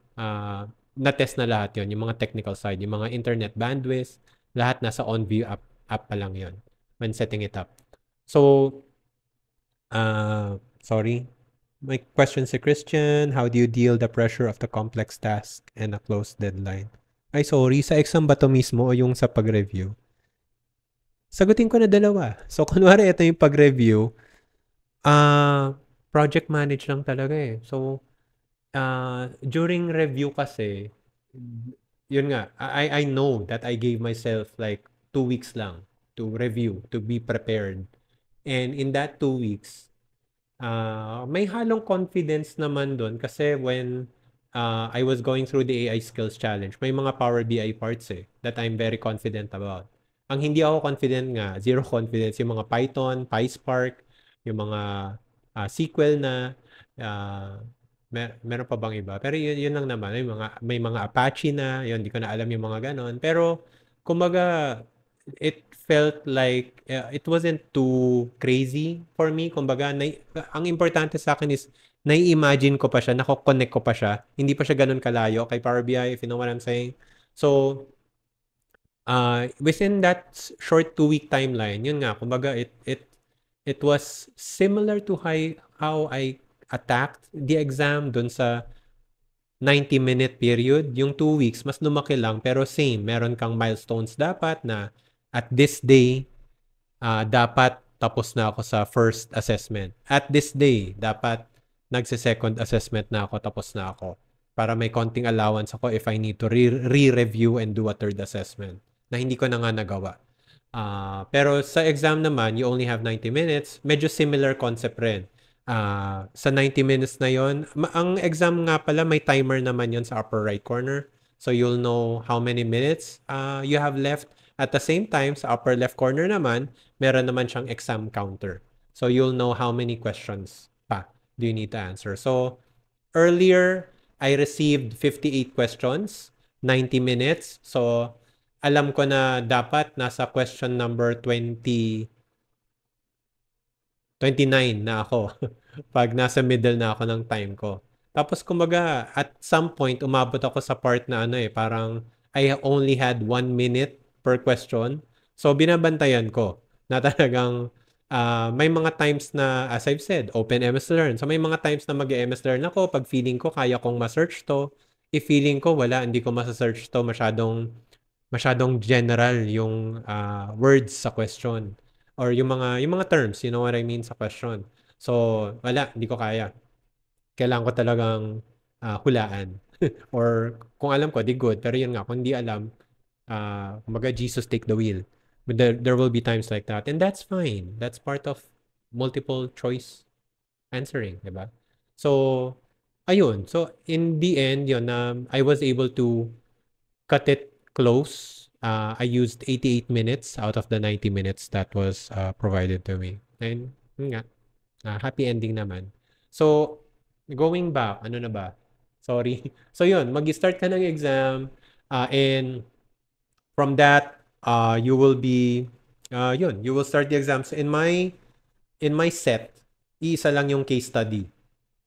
na-test na lahat yon, yung mga technical side, yung mga internet bandwidth, lahat nasa on-view app pa lang yon when setting it up. So, sorry. My question si Christian, how do you deal the pressure of the complex task and a close deadline? Ay, sorry. Sa exam ba to mismo o yung sa pag-review? Sagutin ko na dalawa. So, kunwari ito yung pag-review, project manage lang talaga eh. So, during review kasi, yun nga, I know that I gave myself like 2 weeks lang to review, to be prepared. And in that 2 weeks, may halong confidence naman doon kasi when I was going through the AI Skills Challenge, may mga Power BI parts that I'm very confident about. Ang hindi ako confident nga, zero confidence, yung mga Python, PySpark, yung mga SQL na, meron pa bang iba? Pero yun lang naman, may mga Apache na, yun, hindi ko na alam yung mga ganon. Pero, kumbaga, it felt like it wasn't too crazy for me. Kumbaga, ang importante sa akin is nai-imagine ko pa siya, nako-connect ko pa siya. Hindi pa siya ganun kalayo kay Power BI, if you know what I'm saying. So, within that short 2-week timeline, yun nga, kumbaga, it it was similar to how I attacked the exam dun sa 90-minute period. Yung 2 weeks, mas lumaki lang, pero same. Meron kang milestones dapat na at this day, dapat tapos na ako sa first assessment. At this day, dapat nagse-second assessment na ako, tapos na ako. Para may konting allowance ako if I need to re-review and do a third assessment na hindi ko na nga nagawa. Pero sa exam naman, you only have 90 minutes. Medyo similar concept rin. Sa 90 minutes na yon, ang exam nga pala, may timer naman yon sa upper right corner. So you'll know how many minutes you have left. At the same time, sa upper left corner naman, meron naman siyang exam counter. So you'll know how many questions pa do you need to answer. So earlier, I received 58 questions, 90 minutes. So alam ko na dapat nasa question number 29 na ako pag nasa middle na ako ng time ko. Tapos kumbaga, at some point, umabot ako sa part na parang I only had 1 minute per question. So binabantayan ko na talagang may mga times na, as I've said, open MS Learn. So may mga times na mag-MS Learn ako pag feeling ko kaya kong ma-search to. If feeling ko wala, hindi ko ma-search to, masyadong general yung words sa question or yung mga terms, you know what I mean, sa question. So wala, hindi ko kaya. Kailangan ko talagang hulaan. Or kung alam ko, di good. Pero yun nga, kung hindi alam, kumbaga Jesus take the wheel. But there will be times like that. And that's fine. That's part of multiple choice answering, diba? So, ayun. So, in the end, yun, I was able to cut it close. I used 88 minutes out of the 90 minutes that was provided to me. And, yun nga, happy ending naman. So, going back, ano na ba? Sorry. So, yun, mag-start ka ng exam, and from that, you will be, you will start the exams. In my set, isa lang yung case study,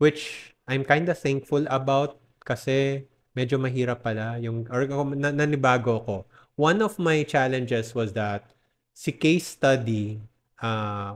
which I'm kind of thankful about kasi medyo mahirap pala yung, or nanibago ko. One of my challenges was that si case study,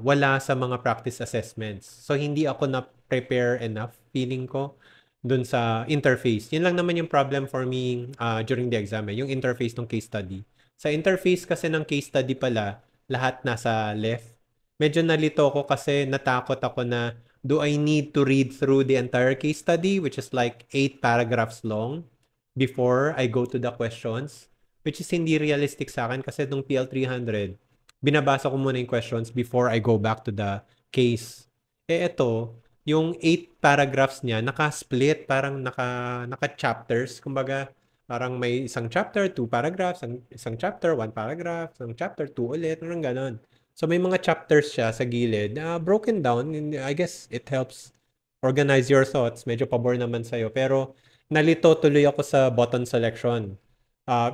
wala sa mga practice assessments. So, hindi ako na-prepare enough, feeling ko, dun sa interface. Yun lang naman yung problem for me during the exam, yung interface ng case study. Sa interface kasi ng case study pala, lahat nasa left. Medyo nalito ko kasi natakot ako na, do I need to read through the entire case study, which is like 8 paragraphs long, before I go to the questions? Which is hindi realistic sa akin kasi nung PL300, binabasa ko muna yung questions before I go back to the case. Ito, yung 8 paragraphs niya, naka-split, parang naka-chapters. Kumbaga, parang may isang chapter, 2 paragraphs, isang chapter, 1 paragraph, isang chapter, 2 ulit, parang ganon. So, may mga chapters siya sa gilid, broken down. And I guess it helps organize your thoughts. Medyo pabor naman sa'yo. Pero, nalito tuloy ako sa button selection.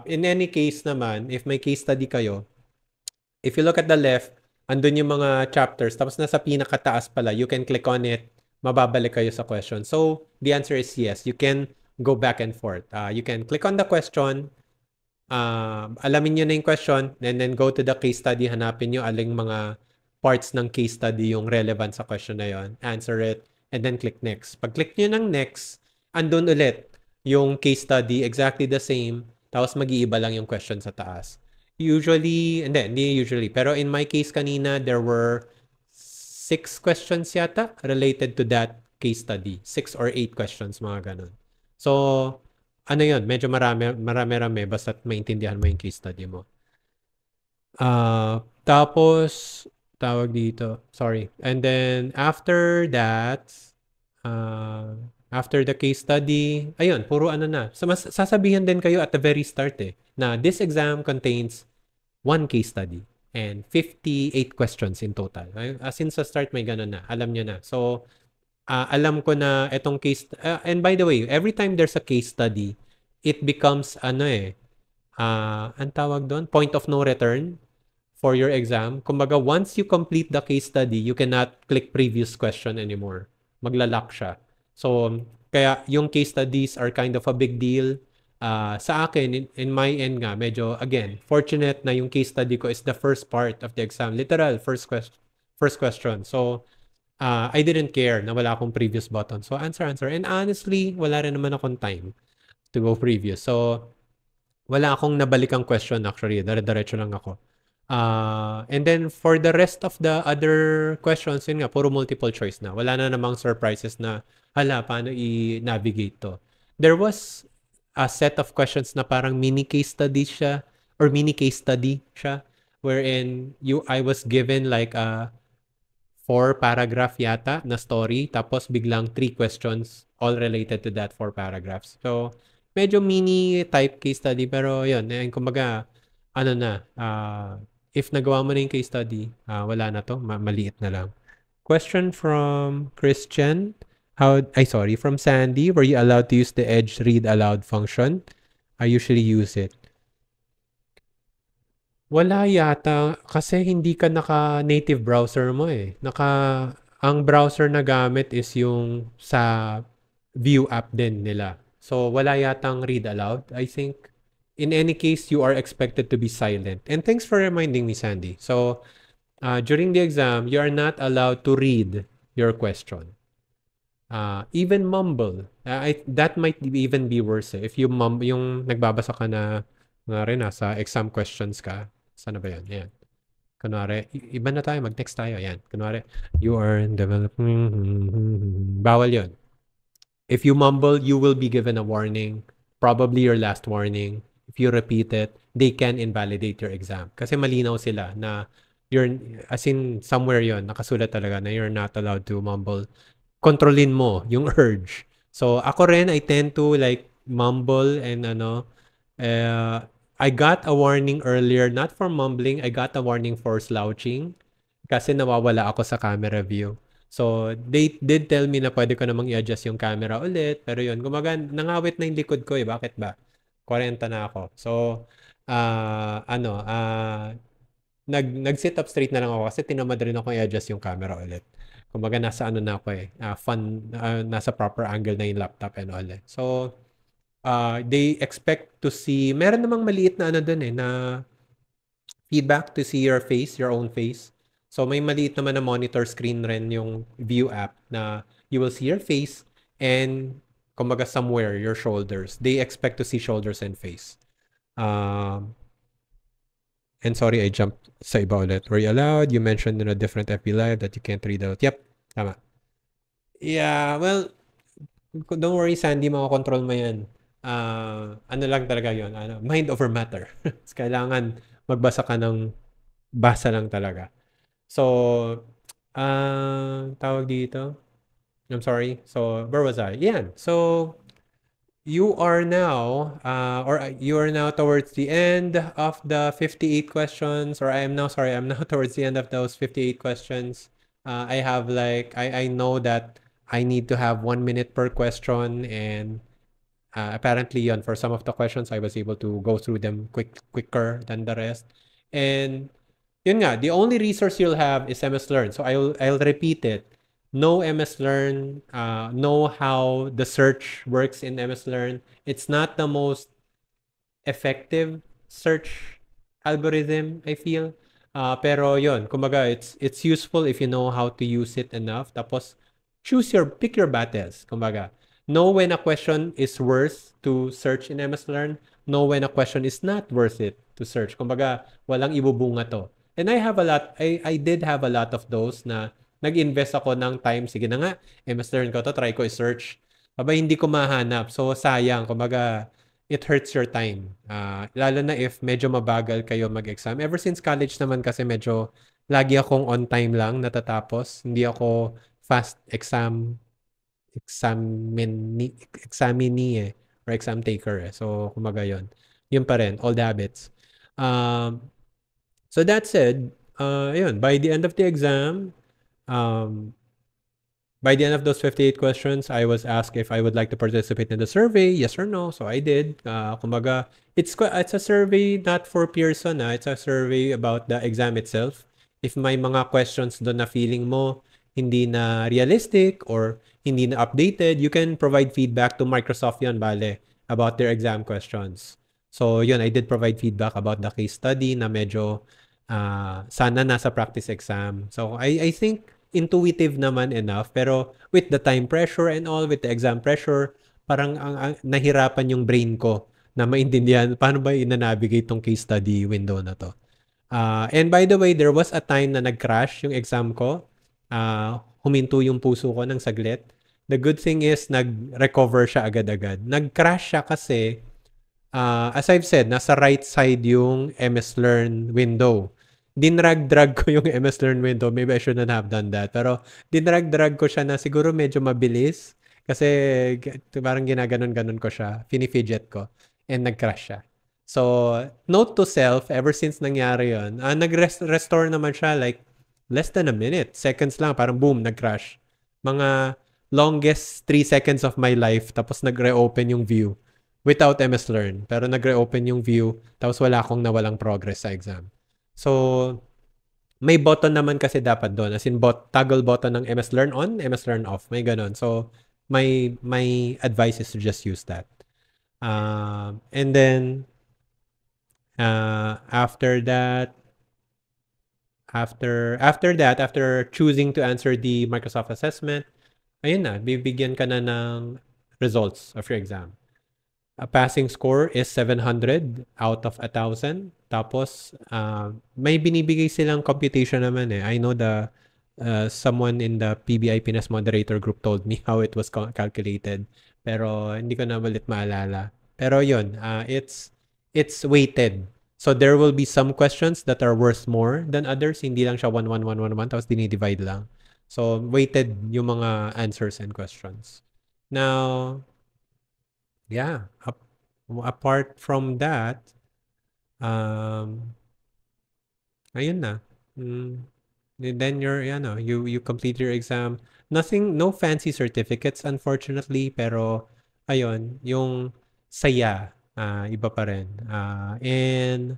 In any case naman, if may case study kayo, if you look at the left, andun yung mga chapters, tapos nasa pinakataas pala, you can click on it, mababalik kayo sa question. So, the answer is yes. You can go back and forth. You can click on the question, alamin nyo na yung question, and then go to the case study, hanapin nyo aling mga parts ng case study yung relevant sa question na yon, answer it, and then click next. Pag click nyo ng next, andun ulit yung case study, exactly the same, tapos mag-iiba lang yung question sa taas. Usually, hindi usually, pero in my case kanina, there were 6 questions yata related to that case study. 6 or 8 questions, mga ganun. So, ano yun? Medyo marami-rami basta maintindihan mo yung case study mo. Tapos, tawag dito. Sorry. And then, after that, after the case study, ayun, puro ano na. So, sasabihin din kayo at the very start na this exam contains 1 case study and 58 questions in total. Since sa start may ganun na, alam nyo na. So, alam ko na itong case, and by the way, every time there's a case study, it becomes, ang tawag doon, point of no return for your exam. Kumbaga, once you complete the case study, you cannot click previous question anymore. Maglalock siya. So, kaya yung case studies are kind of a big deal. Sa akin, in my end nga, medyo, again, fortunate na yung case study ko is the first part of the exam. Literal, first question. So, I didn't care na wala akong previous button. So, answer. And honestly, wala rin naman akong time to go previous. So, wala akong nabalikang question actually. Dire-diretso lang ako. And then for the rest of the other questions, yun nga, puro multiple choice na. Wala na namang surprises na, hala, paano i-navigate to? There was a set of questions na parang mini case study siya, or mini case study siya, wherein I was given like a 4-paragraph yata na story, tapos biglang 3 questions all related to that 4 paragraphs. So, medyo mini type case study, pero yun, kumbaga, ano na, if nagawa mo na yung case study, wala na to, maliit na lang. Question from Christian. From Sandy, were you allowed to use the Edge read aloud function? I usually use it. Wala yata kasi hindi ka naka-native browser mo eh. Ang browser na gamit is yung sa View app din nila. So wala yatang read aloud. I think in any case you are expected to be silent. And thanks for reminding me, Sandy. So during the exam, you are not allowed to read your question. Even mumble. That might even be worse eh. If you yung nagbabasa ka na rin nasa exam questions ka. Sana ba yan? Ayan. Kunwari, iba na tayo, mag-text tayo. Ayan. Kunwari, you are developing. Bawal yun. If you mumble, you will be given a warning. Probably your last warning. If you repeat it, they can invalidate your exam. Kasi malinaw sila na as in, somewhere yon nakasulat talaga na you're not allowed to mumble. Kontrolin mo yung urge. So, ako rin, I tend to like mumble and I got a warning earlier, not for mumbling, I got a warning for slouching kasi nawawala ako sa camera view. So, they did tell me na pwede ko namang i-adjust yung camera ulit. Pero yun, gumagan, nangawit na yung likod ko eh. Bakit ba? 40 na ako. So, nag-sit up straight na lang ako kasi tinamad rin ako i-adjust yung camera ulit. Kumbaga, nasa na ako eh. Nasa proper angle na yung laptop and all eh. So, they expect to see, meron namang maliit na dun eh, na feedback to see your face, your own face. So, may maliit naman na monitor screen rin yung View app na you will see your face and kumbaga somewhere, your shoulders. They expect to see shoulders and face. And sorry, I jumped sa iba ulit. Were you allowed? You mentioned in a different FB Live that you can't read out. Yep, tama. Yeah, well, don't worry, Sandy, makakontrol mo yan. Ano lang talaga yun, mind over matter. Kailangan magbasa ka ng basa lang talaga. So, tawag dito. I'm sorry. So, where was I? Yeah. So, you are now towards the end of the 58 questions, or I'm now towards the end of those 58 questions. I have I know that I need to have 1 minute per question, and apparently yun, for some of the questions, I was able to go through them quicker than the rest. And yun nga, the only resource you'll have is MS Learn. So I'll repeat it. Know MS Learn, know how the search works in MS Learn. It's not the most effective search algorithm, I feel. Pero yun, kumbaga, it's useful if you know how to use it enough. Tapos, pick your battles. Kumbaga, know when a question is worth to search in MS Learn. Know when a question is not worth it to search. Kumbaga, walang ibubunga to. And I did have a lot of those na nag-invest ako ng time. Sige na nga, MS Learn ko to, try ko i-search. Hindi ko mahanap. So, sayang. Kumbaga, it hurts your time. Lalo na if medyo mabagal kayo mag-exam. Ever since college naman kasi medyo lagi akong on time lang natatapos. Hindi ako fast examinee eh, or exam taker eh. So, kumbaga yun. Yun pa rin, old habits. So that said, yun, by the end of the exam, by the end of those 58 questions, I was asked if I would like to participate in the survey, yes or no. So I did. Kumbaga, it's a survey not for Pearson. It's a survey about the exam itself. If may mga questions doon na feeling mo hindi na realistic or hindi na updated, you can provide feedback to Microsoft yun, bale, about their exam questions. So yun, I did provide feedback about the case study na medyo sana nasa practice exam. So I think intuitive naman enough, pero with the time pressure and all, with the exam pressure, parang ang nahirapan yung brain ko na maintindihan paano ba ina-navigate tong case study window na to. And by the way, there was a time na nag-crash yung exam ko. Huminto yung puso ko ng saglit. The good thing is, nag-recover siya agad-agad. Nag-crash siya kasi, as I've said, nasa right side yung MS Learn window. Dinrag-drag ko yung MS Learn window. Maybe I shouldn't have done that. Pero dinrag-drag ko siya na siguro medyo mabilis. Kasi parang ginaganon-ganon ko siya. Fini-fidget ko. And nag-crash siya. So, note to self, ever since nangyari yun, nag-restore naman siya like less than a minute. Seconds lang, parang boom, nag-crash. Mga longest 3 seconds of my life, tapos nag-reopen yung view without MS Learn. Pero nag-reopen yung view, tapos wala akong nawalang progress sa exam. So, may button naman kasi dapat doon. As in, toggle button ng MS Learn on, MS Learn off. May ganun. So, my advice is to just use that. And then, after choosing to answer the Microsoft assessment, ayun na, bibigyan ka na ng results of your exam. A passing score is 700 out of 1,000. Tapos, may binibigay silang computation naman eh. I know someone in the PBI Pinas moderator group told me how it was calculated. Pero hindi ko na ulit maalala. Pero yun, it's weighted. So there will be some questions that are worth more than others. Hindi lang siya 1, 1, 1, 1, 1, tapos dinidivide lang. So weighted yung mga answers and questions. Now, yeah, apart from that, ayun na. Then you complete your exam. No fancy certificates unfortunately, pero ayun, yung saya, iba pa rin. And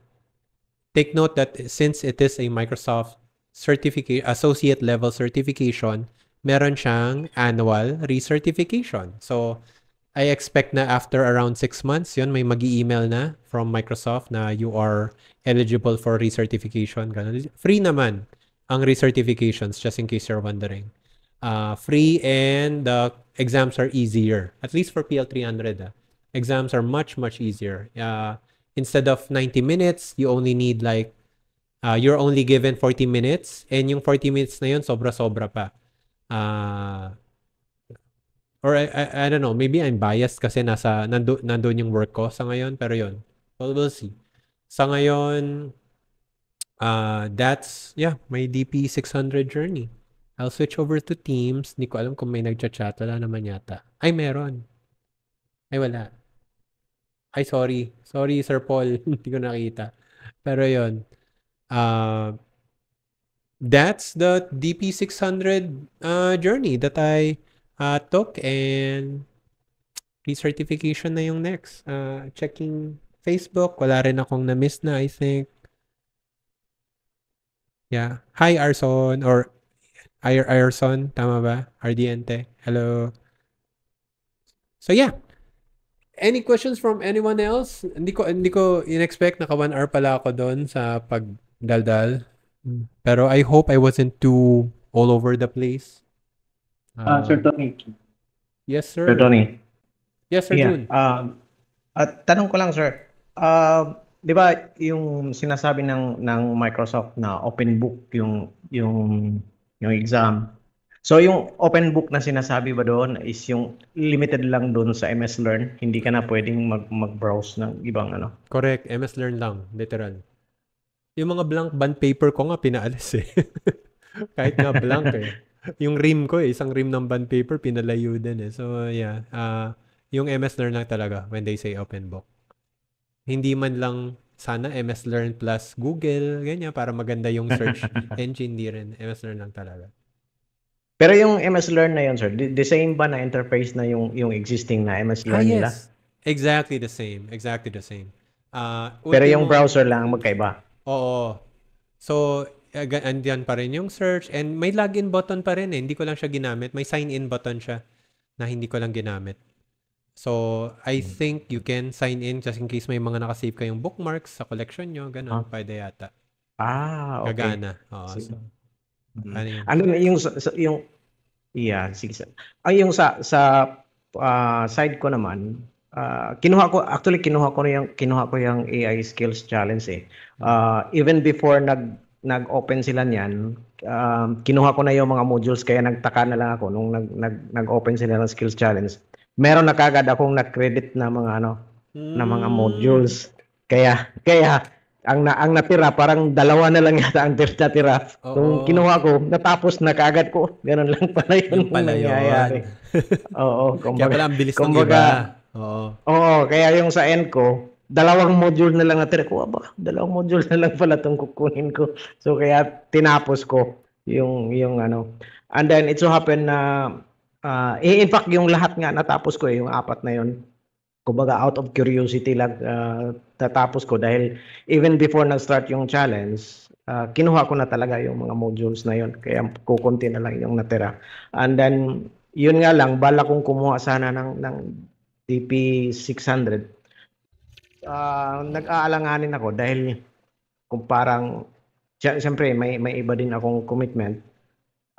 take note that since it is a Microsoft associate level certification, meron siyang annual recertification. So I expect na after around 6 months, yun, may mag-email na from Microsoft na you are eligible for recertification. Free naman ang recertifications, just in case you're wondering. Free, and the exams are easier. At least for PL300. Exams are much, much easier. Instead of 90 minutes, you only need you're only given 40 minutes. And yung 40 minutes na yun, sobra-sobra pa. Or I don't know, maybe I'm biased kasi nandun yung work ko sa ngayon, pero yun. Well, we'll see. Sa ngayon, that's, my DP 600 journey. I'll switch over to Teams. Hindi ko alam kung may nagchat-chat. Wala naman yata. Ay, meron. Ay, wala. Ay, sorry. Sorry, Sir Paul. Hindi ko nakita. Pero yun. That's the DP 600 journey that I took, and recertification na yung next. Checking Facebook, wala rin akong na-miss na, I think. Yeah. Hi, Arson, or Arson, tama ba? Ardiente. Hello. So yeah. Any questions from anyone else? Hindi ko in-expect, naka 1 hour pala ako doon sa pagdaldal. Pero I hope I wasn't too all over the place. Sir Tony. Yes, sir. Sir Tony. Yes, Sir Jun. At tanong ko lang, sir. Di ba yung sinasabi ng Microsoft na open book yung exam. So yung open book na sinasabi ba doon is yung limited lang doon sa MS Learn, hindi ka na pwedeng mag-browse ng ibang ano. Correct, MS Learn lang, literal. Yung mga blank bond paper ko nga pinaalis eh. Kahit nga blank eh. Yung rim ko eh, isang rim ng bond paper pinalayo din eh. So yeah, yung MS Learn lang talaga when they say open book. Hindi man lang sana MS Learn plus Google, ganyan, para maganda yung search engine, di rin. MS Learn lang talaga. Pero yung MS Learn na yun, sir, the same ba na interface na yung existing na MS Learn nila? Yes. Exactly the same. Exactly the same. Pero yung browser lang magkaiba? Oo. So, andyan pa rin yung search, and may login button pa rin eh. Hindi ko lang siya ginamit. May sign-in button siya na hindi ko lang ginamit. So, I think you can sign in just in case may mga nakasave kayong bookmarks sa collection nyo. Ganun, pwede yata. Okay. Gagana. Oo, Sige. so, ano yun? Ano na yung yung yeah, sige. Ay yung side ko naman, kinuha ko yung AI skills challenge eh. Even before nag-open sila niyan, kinuha ko na yung mga modules kaya nagtaka na lang ako nung nag-open sila ng skills challenge. Meron na kagad akong na-credit na mga na mga Mm. modules. Kaya ang natira parang dalawa na lang yata ang natira. Nung Oo, kinuha ko, natapos na kaagad ko. Ganun lang pala yun yung pala nangyayari. yun. Oo, Kaya kumbaga, pala ang bilis ng kumbaga, iba. Oo. oo, kaya yung sa end ko, dalawang module na lang natira ko. Aba, dalawang module na lang pala itong kukunin ko. So, kaya tinapos ko yung ano. And then, it so happen na, in fact, yung lahat nga natapos ko yung apat na yun. Kumbaga, out of curiosity lang, tatapos ko dahil even before nag-start yung challenge, kinuha ko na talaga yung mga modules na yun. Kaya kukunti na lang yung natira. And then, yun nga lang, bala kong kumuha sana ng DP600. Nag-aalanganin ako dahil kung parang, siyempre, may iba din akong commitment.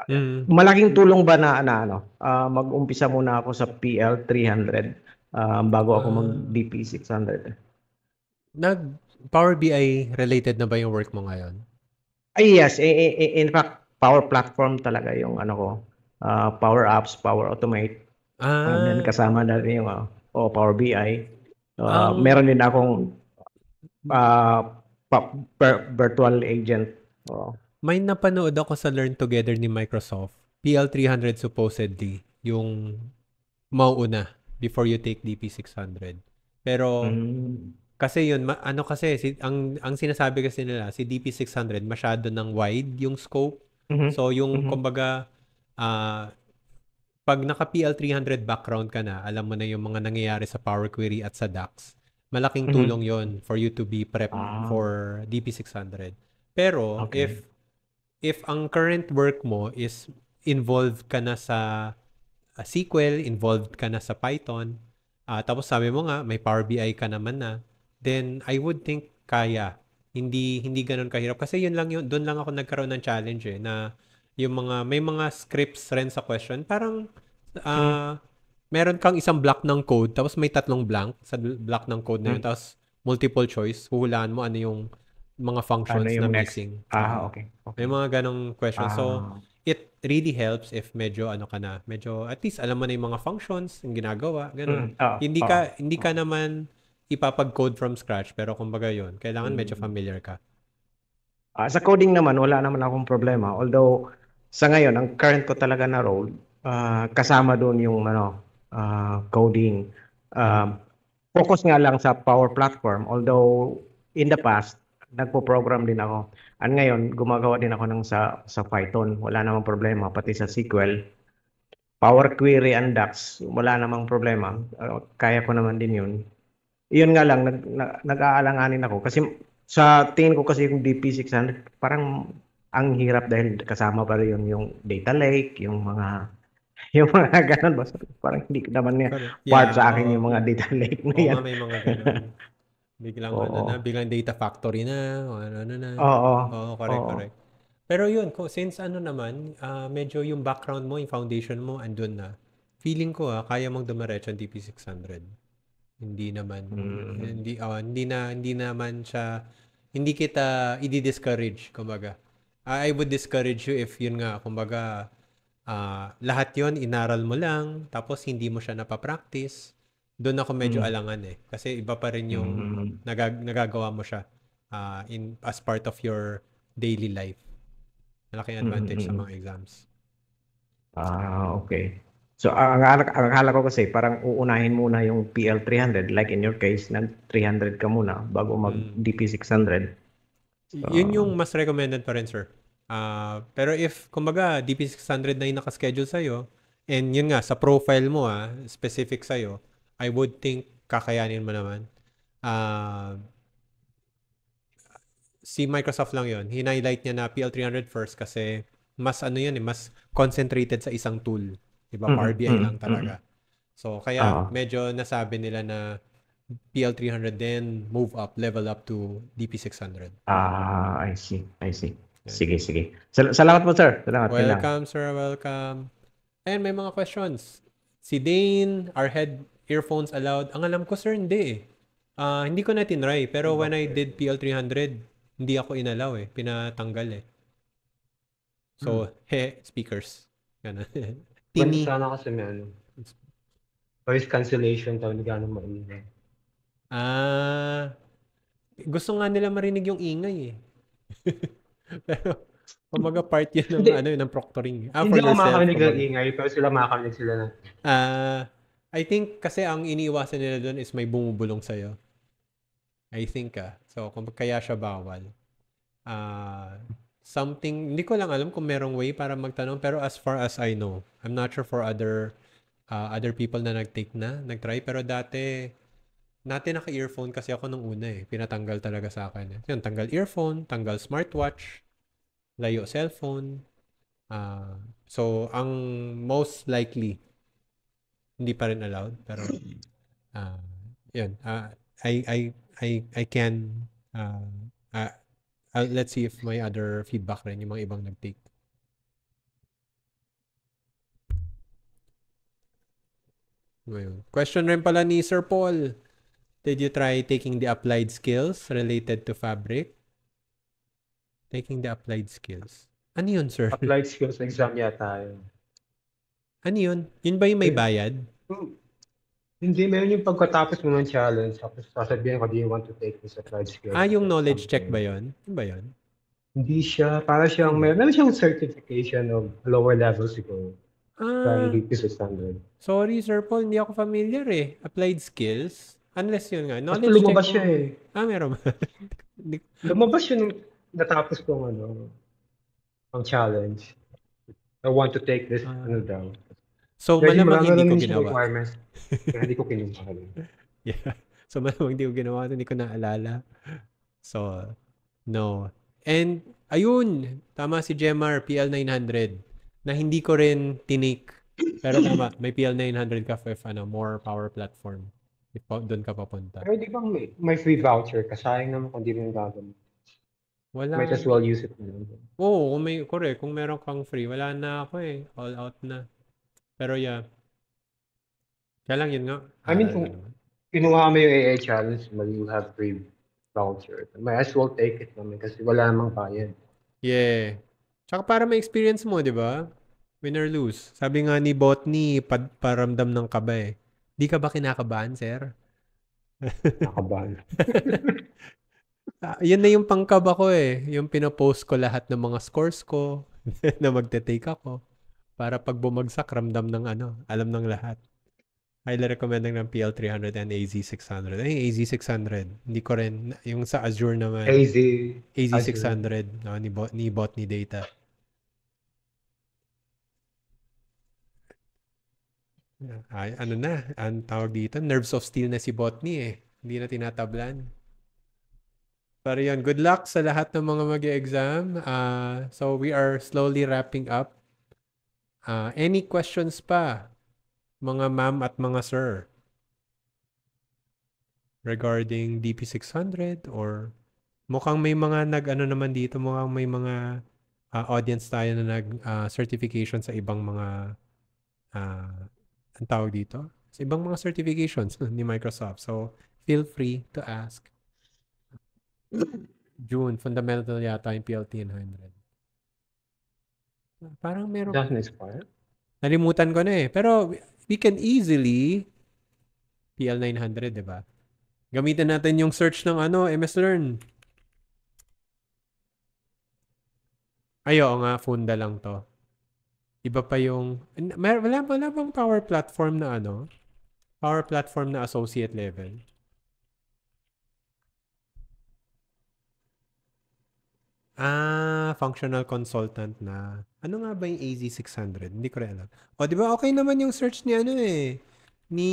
Mm. Malaking tulong ba mag-umpisa muna ako sa PL300 bago ako Ah, mag-DP600? nag Power BI related na ba yung work mo ngayon? Ay, yes. In fact, Power Platform talaga yung ano ko. Power Apps, Power Automate. And then Ah, kasama na rin yung Power BI. ang Meron din akong uh, virtual agent. Oo. may napanood ako sa Learn Together ni Microsoft. PL300 supposedly yung mauuna before you take DP600. Pero Mm. kasi yun, ano kasi, ang sinasabi kasi nila, si DP600 masyado ng wide yung scope. Mhm. So yung Mhm. kumbaga, ah, pag naka PL300 background ka na, alam mo na yung mga nangyayari sa Power Query at sa DAX, malaking tulong Mhm. yon for you to be prepped Ah, for DP600. Pero okay. if ang current work mo is involved ka na sa SQL, involved ka na sa Python, tapos sabi mo nga may Power BI ka naman na, then I would think kaya. Hindi ganoon kahirap kasi yun lang yun, doon lang ako nagkaroon ng challenge na yung mga may mga scripts rin sa question, parang Mhm. ah meron kang isang block ng code tapos may tatlong blank sa block ng code na yun Mhm. tapos multiple choice, huhulaan mo ano yung mga Ano functions na yung next? missing. Okay. May Okay. mga ganong questions. So, Ah, it really helps if medyo ano ka na, medyo at least alam mo na yung mga functions, yung ginagawa, ganun. Oo. Oo. Hindi ka Oo. naman ipapag-code from scratch, pero kumbaga yun, kailangan medyo Mm. familiar ka. Sa coding naman, wala naman akong problema. Although, sa ngayon, ang current ko talaga na role, kasama doon yung coding. Mm. Focus nga lang sa Power Platform. Although, in the past, nagpo-program din ako. At ngayon, gumagawa din ako sa Python. Wala namang problema. Pati sa SQL. Power Query and DAX, wala namang problema. Kaya ko naman din yun. Yun nga lang, nag-aalanganin ako. Kasi sa tingin ko kasi yung DP600, parang ang hirap dahil kasama pa rin yung data lake, yung mga yung mga ganun ba? Parang hindi ko naman niya Correct. part Yeah, sa akin oo. yung mga data lake na Oo yan. nga, may mga ganun. Oo. Biglang data factory na, o ano na. Oo. Oo, correct, Oo. correct. Pero yun, since ano naman, medyo yung background mo, yung foundation mo, andun na. Feeling ko kaya mong dumiretso ang DP600. Hindi naman, Mm. hindi naman siya, hindi kita i-discourage, kumbaga. I would discourage you if yun nga, kumbaga, lahat yon inaral mo lang, tapos hindi mo siya napapractice. Doon ako medyo Mm. alangan Kasi iba pa rin yung Mm. nagagawa mo siya as part of your daily life. Malaking Mm. advantage sa Mm. mga exams. Okay. So, ang akala ko kasi parang uunahin muna yung PL300, like in your case, nag 300 ka muna bago mag Mm. DP600. Yun So, yung mas recommended pa rin, sir. Pero if, kumbaga, DP600 na yung nakaschedule sa'yo, and yun nga, sa profile mo, specific sa'yo, I would think kakayanin mo naman. Ah, si Microsoft lang yun. Hinighlight niya na PL300 first kasi mas ano yun mas concentrated sa isang tool. Diba? Power mm, BI lang mm, mm. talaga. So, kaya Oo. medyo nasabi nila na PL300, then move up, level up to DP600. I see. Yan. Sige. Salamat po, sir. Salamat. Yun lang. Welcome, sir. Welcome. And may mga questions. Si Dane, our head earphones allowed. Ang alam ko, sir, hindi eh. Hindi ko na tinry. Pero when I did PL300, hindi ako inalaw eh. Pinatanggal eh. So, speakers. Ganun. Tini. Sana kasi may ano. Voice cancellation tawag na gano'ng maingay. Gusto nga nila marinig yung ingay eh. Pero, kumaga part yun ng, ng proctoring. Hindi ako makakarinig ng ingay, pero sila makakarinig sila na. I think kasi ang iniiwasan nila doon is may bumubulong sa'yo. I think So, kaya siya bawal. Something, hindi ko lang alam kung merong way para magtanong, pero as far as I know, I'm not sure for other people na nag-try, pero dati naka-earphone kasi ako nung una eh. Pinatanggal talaga sa akin. Yun, tanggal earphone, tanggal smartwatch, layo cellphone. So, ang most likely, hindi pa rin allowed, pero yun. I can let's see if may other feedback rin yung mga ibang nag-take. Ngayon. Question rin pala ni Sir Paul. Did you try taking the applied skills related to fabric? Taking the applied skills. Ano yun, sir? Applied skills exam yata yun. Ano yun? Yun ba yung may bayad? Hindi, meron yung pagkatapos mo ng challenge, tapos sasabihin ko, do you want to take this applied skills? Yung knowledge check ba yun? Ano ba yun? Hindi siya, para siyang, meron siyang certification of lower level siguro. DP600. Sorry, Sir Paul, hindi ako familiar eh. Applied skills? Unless yun nga. Knowledge check. Lumabas siya eh. Meron ba? Lumabas yun natapos kong ang challenge. I want to take this, daw. So, malamang hindi ko ginawa. Kaya hindi ko kinuha. Yeah. So, malamang hindi ko ginawa. Hindi ko naalala. So, no. And, ayun. Tama si Jemar, PL900. Na hindi ko rin tinake. Pero tama, may PL900 ka if more power platform. If doon ka papunta. Pero di ba may free voucher ka? Sayang naman kung di mo yung gagamit. Wala. Might as well use it. Oo, correct. Kung meron kang free, wala na ako eh. All out na. Pero yeah. Kaya lang yun nga. I mean, kung kinuha mo yung AA challenge, you have free voucher. Might as well take it naman kasi wala namang bayad. Yeah. Tsaka para ma-experience mo, di ba? Win or lose. Sabi nga ni Botany, paramdam ng kaba eh. Di ka ba kinakabahan, sir? Nakabahan. Yun na yung pangkaba ko eh. Yung pinapost ko lahat ng mga scores ko na magte-take ako. Para pag bumagsak, ramdam ng alam ng lahat. Highly recommending ng PL300 and AZ600. AZ600. Hindi ko rin, yung sa Azure naman. AZ600. No, ni Botany Data. Ang tawag dito, nerves of steel na si Botany eh. Hindi na tinatablan. Pero yun, good luck sa lahat ng mga mag-exam. So we are slowly wrapping up. Any questions pa, mga ma'am at mga sir, regarding DP600 or mukhang may mga naman dito, mukhang may mga audience tayo na nag-certification sa ibang mga ang tawag dito? Sa ibang mga certifications ni Microsoft. So, feel free to ask. June, fundamental yata yung PLT900. Parang meron. Doesn't expire? Nalimutan ko na eh. Pero, we can easily PL900, di ba? Gamitin natin yung search ng MS Learn. Nga, Funda lang to. Iba pa yung wala bang power platform na power platform na associate level? Functional consultant na. Ano nga ba yung AZ600? Hindi ko rin alam. O, di ba okay naman yung search ni ni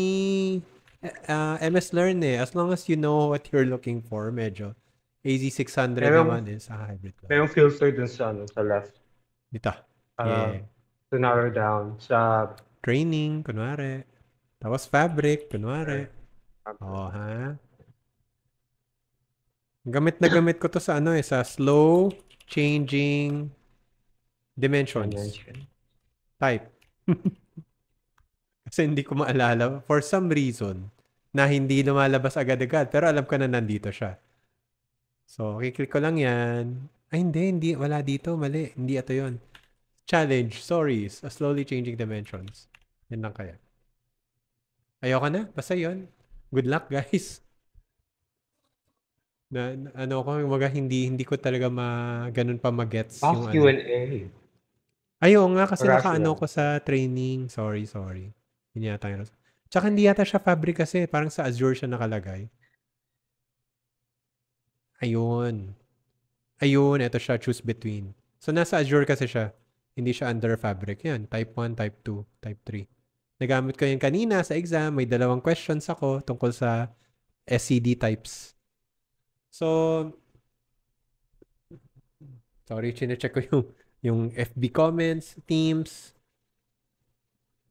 MS Learn eh. As long as you know what you're looking for, medyo AZ600 naman is hybrid class. May yung filter dun sa left. Dito. Yeah. To narrow down sa training, kunwari. Tapos fabric, kunwari. Oh, ha? Gamit na gamit ko to sa sa slow changing dimensions Dimension. type. Kasi hindi ko maalala for some reason na hindi lumalabas agad-agad pero alam ko na nandito siya. So, kiklik ko lang yan. Ay, hindi. Wala dito. Mali. Hindi ito yun. Challenge. Sorry. A slowly changing dimensions. Yan lang kaya. Ayoko na. Basta yun. Good luck, guys. Ano ko, hindi ko talaga ganun pa magets yung Ask Q&A. Ayaw nga kasi Rush nakaano lang. ko sa training. Sorry. Hindi yata yun. Tsaka hindi yata siya Fabric kasi. Parang sa Azure siya nakalagay. Ayun. Ito siya. Choose between. So, nasa Azure kasi siya. Hindi siya under Fabric. Yan. Type 1, Type 2, Type 3. Nagamit ko yun kanina sa exam. May 2 questions ako tungkol sa SCD types. So, sorry, chinecheck ko yung FB comments, Teams.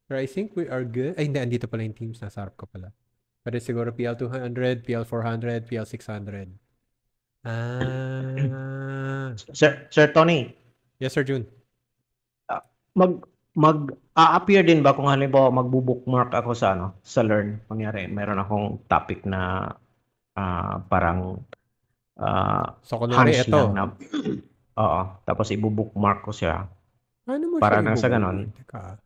But I think we are good. Ay, hindi. Andito pala yung Teams. Nasa harap ko pala. Pero siguro PL200, PL400, PL600. Sir Tony, Yes, Sir Jun. mag-a-appear din ba kung halimbawa magbo-bookmark ako sa Learn? Kunyari, meron akong topic na parang So, kunwari, hunch ito. lang na oo, tapos ibo-bookmark ko siya. Paano mo Para siya nang sa i-bookmark? ganon. Teka.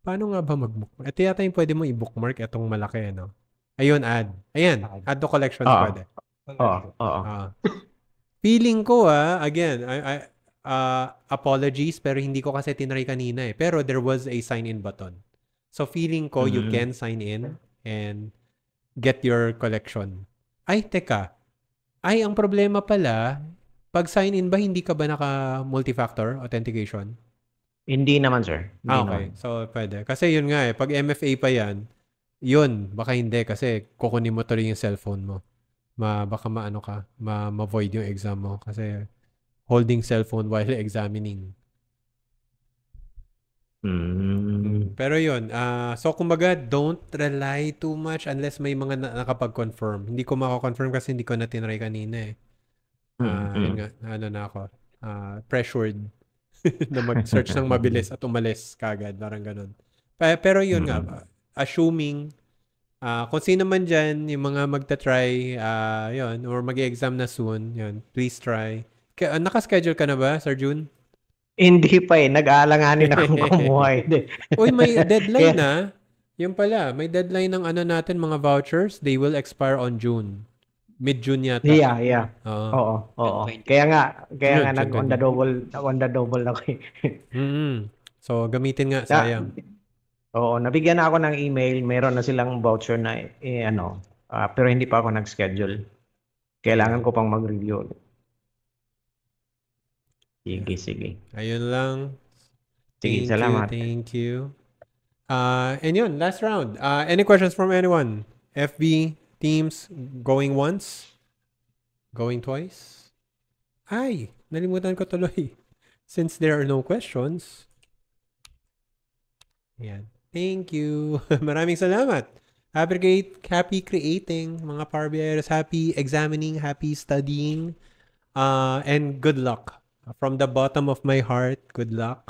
Paano nga ba mag-bookmark? Ito yata yung pwede mo i-bookmark itong malaki, no? Ayun, add. Ayan, add to collections Oo. pwede. Oo. Feeling ko, again, apologies, pero hindi ko kasi tinry kanina eh. Pero there was a sign-in button. So, feeling ko, you can sign in and get your collection. Ay, teka. Ay, ang problema pala, pag sign-in ba, hindi ka ba naka-multifactor authentication? Hindi naman, sir. Hindi Okay. naman. So, pwede. Kasi yun nga eh, pag MFA pa yan, yun, baka hindi kasi kukunin mo tuloy yung cellphone mo. Baka ma-void yung exam mo kasi holding cellphone while examining. Pero yun, so kumbaga, don't rely too much unless may mga nakapag-confirm. Hindi ko makakonfirm kasi hindi ko na tinry kanina eh. Yun nga, na ako. Pressured na mag-search ng mabilis at umalis kagad. Parang ganun. Pero yun nga, assuming kung sino man dyan, yung mga magta-try, yun, or mag-exam na soon, yun, please try. Naka-schedule ka na ba, Sir June? Hindi pa eh. Nag-aalanganin akong kumuha. Uy, may deadline na. Yung pala, may deadline ng natin, mga vouchers. They will expire on June. Mid-June yata. Yeah. Oo. Kaya nga on the double ako eh. So, gamitin nga, sayang. Oo, nabigyan na ako ng email. Meron na silang voucher na pero hindi pa ako nag-schedule. Kailangan ko pang mag-review. Sige. Ayun lang. Sige, salamat. Thank you. And yun, last round. Any questions from anyone? FB, Teams, going once? Going twice? Ay, nalimutan ko tuloy. Since there are no questions. Ayan. Thank you. Maraming salamat. Happy creating, mga Power BIers. Happy examining, happy studying. And good luck. From the bottom of my heart, good luck.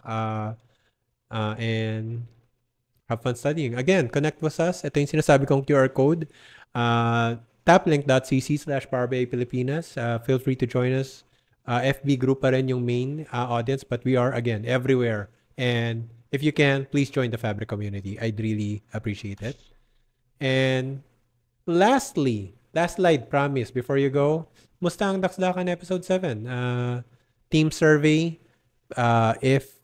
And have fun studying. Again, connect with us. Ito yung sinasabi kong QR code. taplink.cc/PowerBI Pilipinas. Feel free to join us. FB group pa rin yung main audience, but we are, again, everywhere. And if you can, please join the Fabric community. I'd really appreciate it. And lastly, last slide, promise, before you go, musta ang Daksdakan episode 7? Team survey, if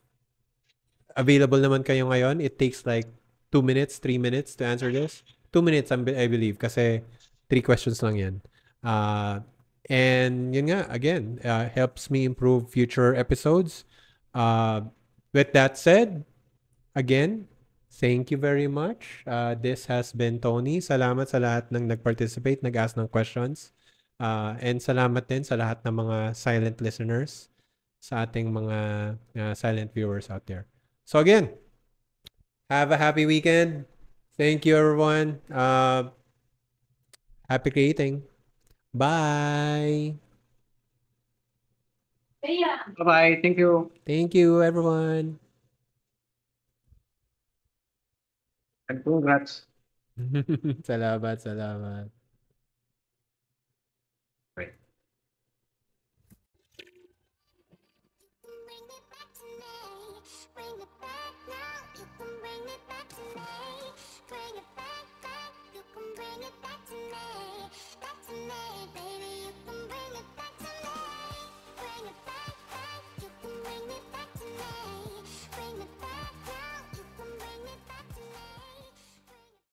available naman kayo ngayon, it takes like 2 minutes, 3 minutes to answer this. 2 minutes, I believe, kasi 3 questions lang yan. And yun nga, again, helps me improve future episodes. With that said, again, thank you very much. This has been Tony. Salamat sa lahat ng nag-participate, nag-ask ng questions. And salamat din sa lahat ng mga silent listeners, sa ating mga silent viewers out there. So again, have a happy weekend. Thank you, everyone. Happy creating. Bye. Bye-bye. Thank you. Thank you, everyone. And congrats. Salamat, salamat. Right. Bring it back to me. Bring it back now. You can bring it back to me. Bring it back.